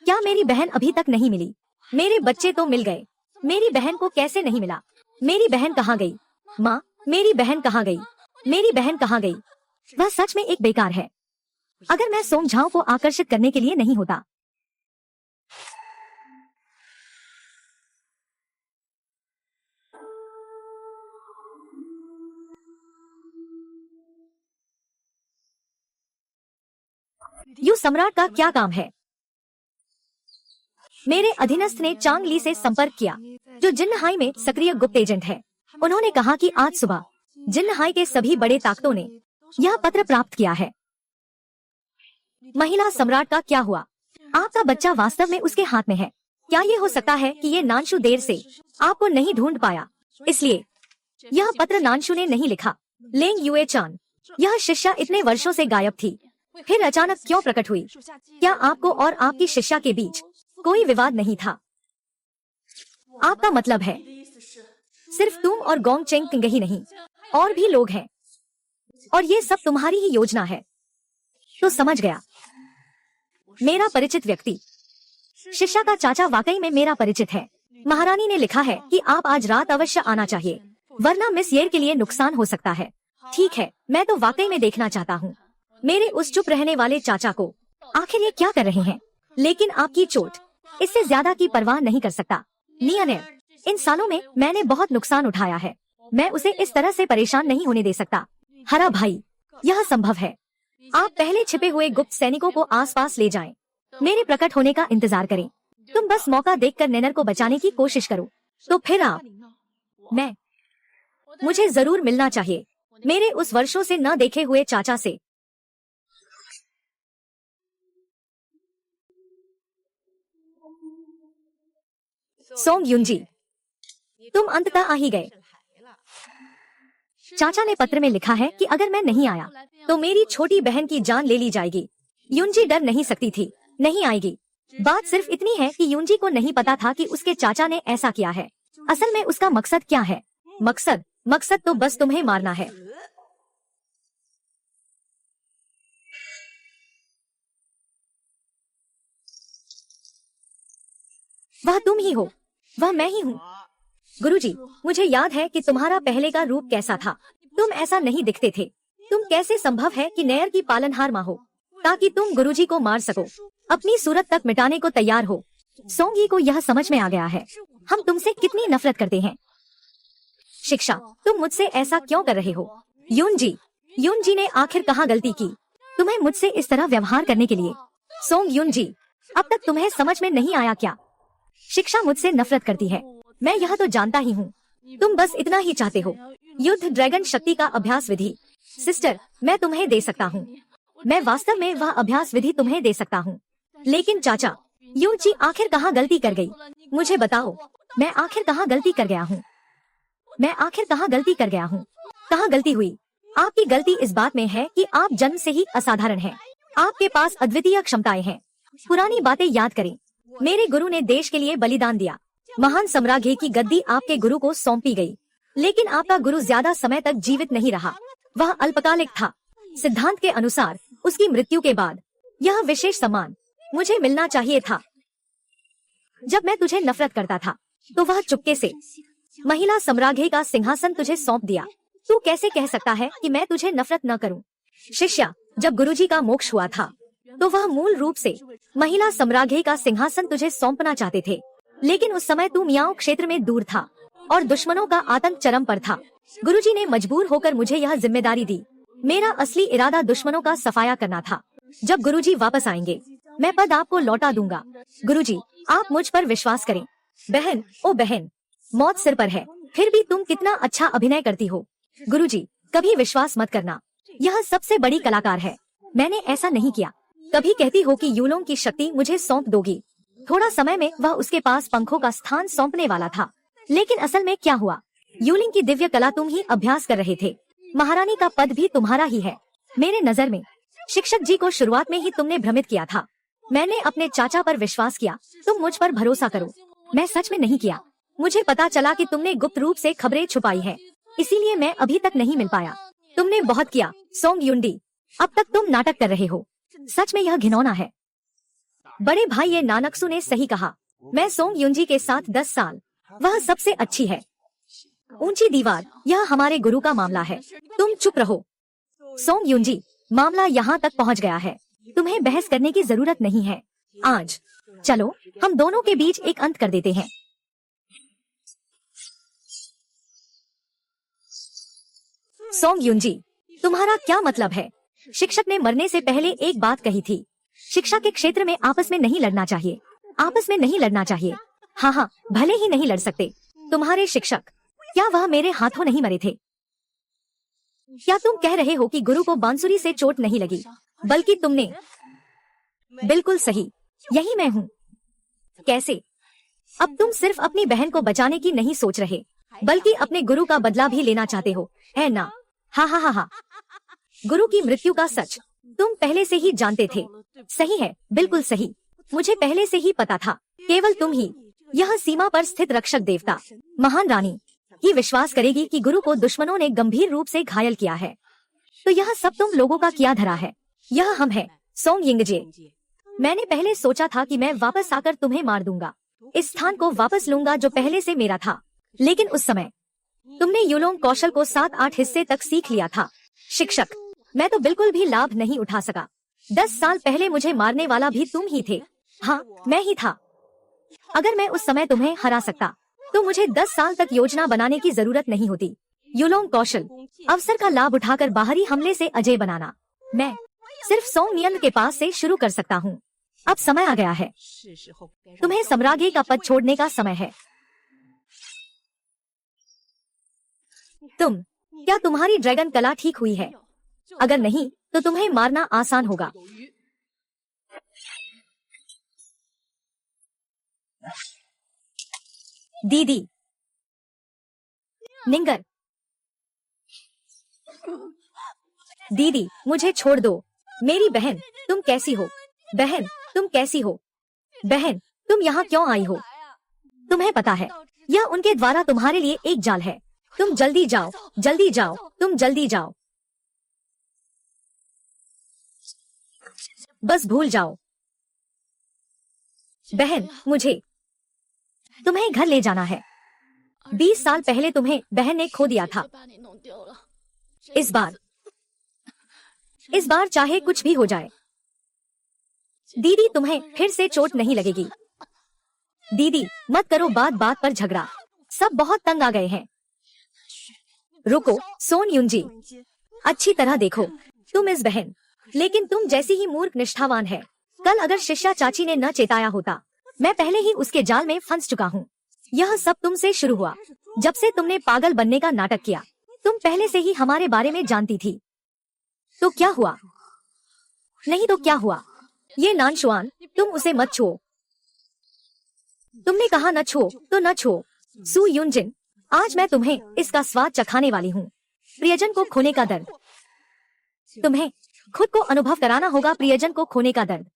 क्या मेरी बहन अभी तक नहीं मिली? मेरे बच्चे तो मिल गए, मेरी बहन को कैसे नहीं मिला? मेरी बहन कहाँ गई? माँ, मेरी बहन कहाँ गई? मेरी बहन कहाँ गई? वह सच में एक बेकार है। अगर मैं सोंग झाओ को आकर्षित करने के लिए नहीं होता। यू सम्राट का क्या काम है? मेरे अधीनस्थ ने चांग ली से संपर्क किया, जो जिन्नहाई में सक्रिय गुप्त एजेंट है। उन्होंने कहा कि आज सुबह जिन्नहाई के सभी बड़े ताकतों ने यह पत्र प्राप्त किया है। महिला सम्राट का क्या हुआ? आपका बच्चा वास्तव में उसके हाथ में है। क्या ये हो सकता है कि ये नानशु देर से आपको नहीं ढूंढ पाया, इसलिए यह पत्र नानशु ने नहीं लिखा? लेंग युए चान, यह शिष्या इतने वर्षों से गायब थी, फिर अचानक क्यों प्रकट हुई? क्या आपको और आपकी शिष्या के बीच कोई विवाद नहीं था? आपका मतलब है सिर्फ तुम और गोंग चेंग तिंग ही नहीं, और भी लोग हैं, और ये सब तुम्हारी ही योजना है? तो समझ गया। मेरा परिचित व्यक्ति, शिष्या का चाचा वाकई में मेरा परिचित है। महारानी ने लिखा है कि आप आज रात अवश्य आना चाहिए, वरना मिस येर के लिए नुकसान हो सकता है। ठीक है, मैं तो वाकई में देखना चाहता हूँ मेरे उस चुप रहने वाले चाचा को। आखिर ये क्या कर रहे हैं? लेकिन आपकी चोट, इससे ज्यादा की परवाह नहीं कर सकता। नियन, इन सालों में मैंने बहुत नुकसान उठाया है, मैं उसे इस तरह से परेशान नहीं होने दे सकता। हरा भाई, यह संभव है। आप पहले छिपे हुए गुप्त सैनिकों को आसपास ले जाएं, मेरे प्रकट होने का इंतजार करें। तुम बस मौका देखकर नेनर को बचाने की कोशिश करो, तो फिर मुझे जरूर मिलना चाहिए मेरे उस वर्षों से न देखे हुए चाचा से। सोंग युनजी, तुम अंततः आ ही गए। चाचा ने पत्र में लिखा है कि अगर मैं नहीं आया तो मेरी छोटी बहन की जान ले ली जाएगी। युनजी डर नहीं सकती थी, नहीं आएगी। बात सिर्फ इतनी है कि युनजी को नहीं पता था कि उसके चाचा ने ऐसा किया है। असल में उसका मकसद क्या है? मकसद तो बस तुम्हें मारना है। वह तुम ही हो, वह मैं ही हूँ। गुरुजी, मुझे याद है कि तुम्हारा पहले का रूप कैसा था। तुम ऐसा नहीं दिखते थे। तुम कैसे संभव है कि नैयर की पालनहार माँ हो, ताकि तुम गुरुजी को मार सको, अपनी सूरत तक मिटाने को तैयार हो। सोंगी को यह समझ में आ गया है हम तुमसे कितनी नफरत करते हैं। शिक्षा, तुम मुझसे ऐसा क्यों कर रहे हो? युनजी ने आखिर कहाँ गलती की तुम्हें मुझसे इस तरह व्यवहार करने के लिए? सोंग युनजी, अब तक तुम्हें समझ में नहीं आया क्या? शिक्षा मुझसे नफरत करती है, मैं यह तो जानता ही हूँ। तुम बस इतना ही चाहते हो, युद्ध ड्रैगन शक्ति का अभ्यास विधि। सिस्टर, मैं तुम्हें दे सकता हूँ, मैं वास्तव में वह अभ्यास विधि तुम्हें दे सकता हूँ। लेकिन चाचा, युनजी आखिर कहाँ गलती कर गई? मुझे बताओ, मैं आखिर कहाँ गलती कर गया हूँ? कहाँ गलती हुई? आपकी गलती इस बात में है कि आप जन्म से ही असाधारण हैं। आपके पास अद्वितीय क्षमताएं हैं। पुरानी बातें याद करें। मेरे गुरु ने देश के लिए बलिदान दिया। महान सम्राज्ञी की गद्दी आपके गुरु को सौंपी गई, लेकिन आपका गुरु ज्यादा समय तक जीवित नहीं रहा। वह अल्पकालिक था। सिद्धांत के अनुसार उसकी मृत्यु के बाद यह विशेष सम्मान मुझे मिलना चाहिए था। जब मैं तुझे नफरत करता था, तो वह चुपके से महिला सम्राज्ञी का सिंहासन तुझे सौंप दिया। तू कैसे कह सकता है कि मैं तुझे नफरत न करूं? शिष्या, जब गुरुजी का मोक्ष हुआ था तो वह मूल रूप से महिला सम्राज्ञी का सिंहासन तुझे सौंपना चाहते थे, लेकिन उस समय तू मियाओं क्षेत्र में दूर था और दुश्मनों का आतंक चरम पर था। गुरुजी ने मजबूर होकर मुझे यह जिम्मेदारी दी। मेरा असली इरादा दुश्मनों का सफाया करना था। जब गुरुजी वापस आएंगे मैं पद आपको लौटा दूंगा। गुरुजी, आप मुझ पर विश्वास करें। बहन, ओ बहन, मौत सिर पर है, फिर भी तुम कितना अच्छा अभिनय करती हो। गुरुजी, कभी विश्वास मत करना, यह सबसे बड़ी कलाकार है। मैंने ऐसा नहीं किया। कभी कहती हो कि यूलोंग की शक्ति मुझे सौंप दोगी। थोड़ा समय में वह उसके पास पंखों का स्थान सौंपने वाला था, लेकिन असल में क्या हुआ? यूलिंग की दिव्य कला तुम ही अभ्यास कर रहे थे। महारानी का पद भी तुम्हारा ही है। मेरे नजर में शिक्षक जी को शुरुआत में ही तुमने भ्रमित किया था। मैंने अपने चाचा पर विश्वास किया। तुम मुझ पर भरोसा करो। मैं सच में नहीं किया। मुझे पता चला कि तुमने गुप्त रूप से खबरें छुपाई है, इसीलिए मैं अभी तक नहीं मिल पाया। तुमने बहुत किया सोंग युंडी। अब तक तुम नाटक कर रहे हो। सच में यह घिनौना है। बड़े भाई ये नानकसु ने सही कहा। मैं सोंग युंजी के साथ 10 साल, वह सबसे अच्छी है। ऊंची दीवार, यह हमारे गुरु का मामला है। तुम चुप रहो। सोंग युंजी, मामला यहाँ तक पहुँच गया है, तुम्हें बहस करने की जरूरत नहीं है। आज चलो हम दोनों के बीच एक अंत कर देते हैं। सोंग युंजी, तुम्हारा क्या मतलब है? शिक्षक ने मरने से पहले एक बात कही थी। शिक्षा के क्षेत्र में आपस में नहीं लड़ना चाहिए। आपस में नहीं लड़ना चाहिए। हाँ हाँ, भले ही नहीं लड़ सकते। तुम्हारे शिक्षक, क्या वह मेरे हाथों नहीं मरे थे? क्या तुम कह रहे हो कि गुरु को बांसुरी से चोट नहीं लगी, बल्कि तुमने? बिल्कुल सही, यही मैं हूँ। कैसे? अब तुम सिर्फ अपनी बहन को बचाने की नहीं सोच रहे, बल्कि अपने गुरु का बदला भी लेना चाहते हो, है ना? हाँ हाँ हाँ हाँ। गुरु की मृत्यु का सच तुम पहले से ही जानते थे। सही है, बिल्कुल सही। मुझे पहले से ही पता था। केवल तुम ही, यह सीमा पर स्थित रक्षक देवता, महान रानी, ही विश्वास करेगी कि गुरु को दुश्मनों ने गंभीर रूप से घायल किया है। तो यह सब तुम लोगों का किया धरा है। यह हम है सोंग यिंगजे। मैंने पहले सोचा था कि मैं वापस आकर तुम्हें मार दूंगा, इस स्थान को वापस लूंगा जो पहले से मेरा था, लेकिन उस समय तुमने यूलोंग कौशल को 7-8 हिस्से तक सीख लिया था। शिक्षक, मैं तो बिल्कुल भी लाभ नहीं उठा सका। 10 साल पहले मुझे मारने वाला भी तुम ही थे। हाँ, मैं ही था। अगर मैं उस समय तुम्हें हरा सकता तो मुझे 10 साल तक योजना बनाने की जरूरत नहीं होती। यूलोंग कौशल, अवसर का लाभ उठाकर बाहरी हमले से अजय बनाना, मैं सिर्फ सोंग नियंत्र के पास से शुरू कर सकता हूँ। अब समय आ गया है, तुम्हें सम्राज्ञी का पद छोड़ने का समय है। क्या तुम्हारी ड्रैगन कला ठीक हुई है? अगर नहीं तो तुम्हें मारना आसान होगा। दीदी, निंगर, दीदी मुझे छोड़ दो। मेरी बहन, तुम कैसी हो? बहन, तुम कैसी हो? बहन, तुम यहाँ क्यों आई हो? तुम्हें पता है यह उनके द्वारा तुम्हारे लिए एक जाल है। तुम जल्दी जाओ, जल्दी जाओ, तुम जल्दी जाओ। बस भूल जाओ। बहन, मुझे तुम्हें घर ले जाना है। 20 साल पहले तुम्हें बहन ने खो दिया था। इस बार चाहे कुछ भी हो जाए, दीदी तुम्हें फिर से चोट नहीं लगेगी। दीदी, मत करो बात बात पर झगड़ा, सब बहुत तंग आ गए हैं। रुको सोन युंजी, अच्छी तरह देखो, तुम इस बहन, लेकिन तुम जैसी ही मूर्ख निष्ठावान है। कल अगर शिष्या चाची ने न चेताया होता, मैं पहले ही उसके जाल में फंस चुका हूँ। यह सब तुमसे शुरू हुआ जब से तुमने पागल बनने का नाटक किया। तुम पहले से ही हमारे बारे में जानती थी। तो क्या हुआ? नहीं तो क्या हुआ? ये नानशुआन, तुम उसे मत छुओ। तुमने कहा न छुओ तो न छुओ। सू युनजिन, आज मैं तुम्हें इसका स्वाद चखाने वाली हूँ। प्रियजन को खोने का दर्द। तुम्हें खुद को अनुभव कराना होगा प्रियजन को खोने का दर्द।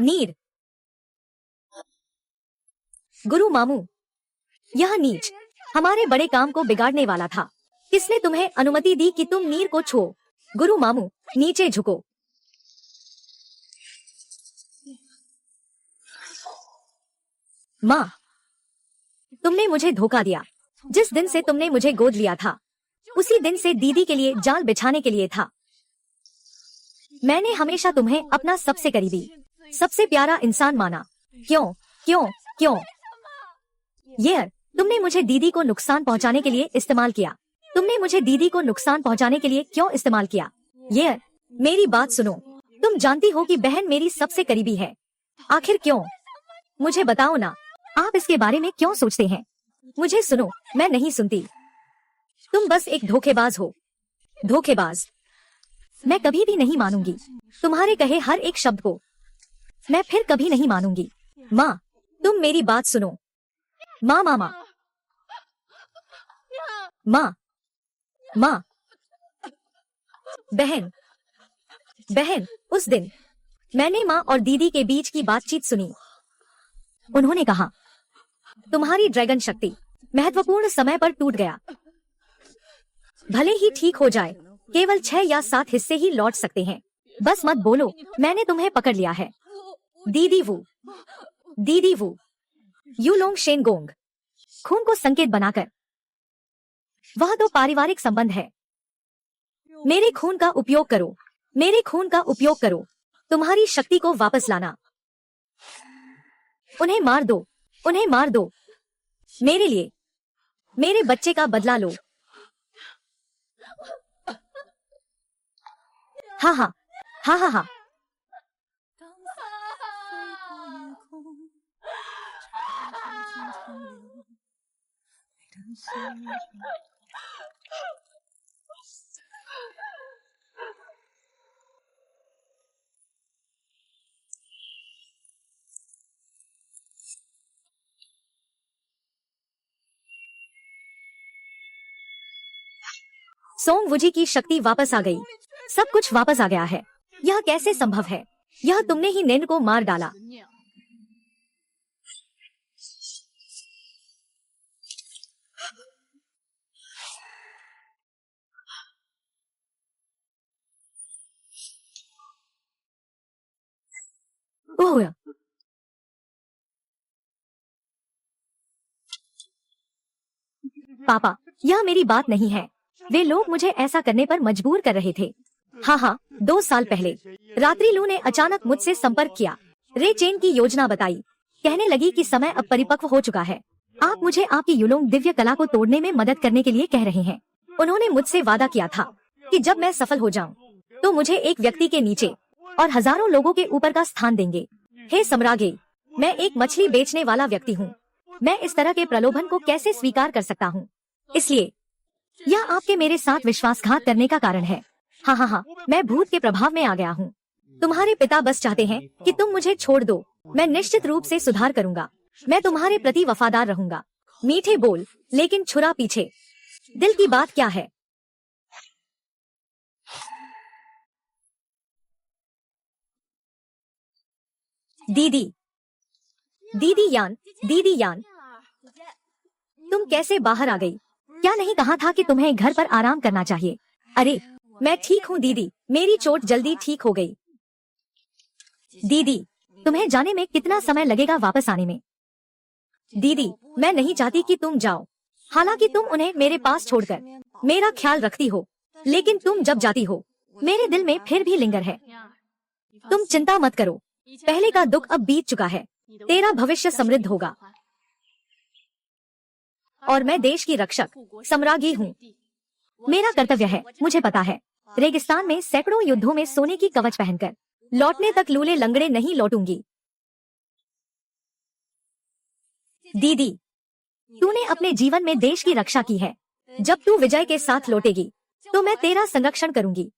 नीर, गुरु मामू, यह नीच हमारे बड़े काम को बिगाड़ने वाला था। किसने तुम्हें अनुमति दी कि तुम नीर को छुओ? गुरु मामू, नीचे झुको। माँ, तुमने मुझे धोखा दिया। जिस दिन से तुमने मुझे गोद लिया था, उसी दिन से दीदी के लिए जाल बिछाने के लिए था। मैंने हमेशा तुम्हें अपना सबसे करीबी, सबसे प्यारा इंसान माना। क्यों क्यों क्यों? यार, तुमने मुझे दीदी को नुकसान पहुंचाने के लिए इस्तेमाल किया। तुमने मुझे दीदी को नुकसान पहुंचाने के लिए क्यों इस्तेमाल किया? यार, मेरी बात सुनो। तुम जानती हो कि बहन मेरी सबसे करीबी है। आखिर क्यों? मुझे बताओ ना, आप इसके बारे में क्यों सोचते हैं? मुझे सुनो, मैं नहीं सुनती। तुम बस एक धोखेबाज हो, धोखेबाज। मैं कभी भी नहीं मानूंगी तुम्हारे कहे हर एक शब्द को। मैं फिर कभी नहीं मानूंगी। माँ, तुम मेरी बात सुनो। माँ माँ माँ माँ माँ। बहन बहन, उस दिन मैंने माँ और दीदी के बीच की बातचीत सुनी। उन्होंने कहा, तुम्हारी ड्रैगन शक्ति महत्वपूर्ण समय पर टूट गया। भले ही ठीक हो जाए, केवल 6 या 7 हिस्से ही लौट सकते हैं। बस मत बोलो, मैंने तुम्हें पकड़ लिया है। दीदी वू, यू लोंग शेन गोंग। खून को संकेत बनाकर। वह तो पारिवारिक संबंध है। मेरे खून का उपयोग करो, मेरे खून का उपयोग करो। तुम्हारी शक्ति को वापस लाना। उन्हें मार दो, उन्हें मार दो। मेरे लिए, मेरे बच्चे का बदला लो। हाँ हाँ हाँ हाँ हाँ। सोंग वुजी की शक्ति वापस आ गई। सब कुछ वापस आ गया है। यह कैसे संभव है? यह तुमने ही नैन को मार डाला। ओह, पापा, यह मेरी बात नहीं है। वे लोग मुझे ऐसा करने पर मजबूर कर रहे थे। हाँ, 2 साल पहले रात्रि लू ने अचानक मुझसे संपर्क किया। रे चेन की योजना बताई। कहने लगी कि समय अब परिपक्व हो चुका है। आप मुझे आपकी युलोंग दिव्य कला को तोड़ने में मदद करने के लिए कह रहे हैं। उन्होंने मुझसे वादा किया था कि जब मैं सफल हो जाऊं, तो मुझे एक व्यक्ति के नीचे और हजारों लोगों के ऊपर का स्थान देंगे। हे सम्रागे, मैं एक मछली बेचने वाला व्यक्ति हूँ। मैं इस तरह के प्रलोभन को कैसे स्वीकार कर सकता हूँ? इसलिए यह आपके मेरे साथ विश्वासघात करने का कारण है। हाँ, मैं भूत के प्रभाव में आ गया हूँ। तुम्हारे पिता बस चाहते हैं कि तुम मुझे छोड़ दो। मैं निश्चित रूप से सुधार करूंगा। मैं तुम्हारे प्रति वफादार रहूंगा। मीठे बोल, लेकिन छुरा पीछे। दिल की बात क्या है? दीदी यान, तुम कैसे बाहर आ गई? क्या नहीं कहा था कि तुम्हें घर पर आराम करना चाहिए? अरे, मैं ठीक हूँ दीदी, मेरी चोट जल्दी ठीक हो गई। दीदी, तुम्हें जाने में कितना समय लगेगा वापस आने में? दीदी, मैं नहीं चाहती कि तुम जाओ। हालांकि तुम उन्हें मेरे पास छोड़कर मेरा ख्याल रखती हो, लेकिन तुम जब जाती हो, मेरे दिल में फिर भी लिंगर है। तुम चिंता मत करो, पहले का दुख अब बीत चुका है। तेरा भविष्य समृद्ध होगा। और मैं देश की रक्षक सम्राज्ञी हूँ। मेरा कर्तव्य है, मुझे पता है। रेगिस्तान में सैकड़ों युद्धों में सोने की कवच पहनकर लौटने तक लूले लंगड़े नहीं लौटूंगी। दीदी, तूने अपने जीवन में देश की रक्षा की है। जब तू विजय के साथ लौटेगी, तो मैं तेरा संरक्षण करूंगी।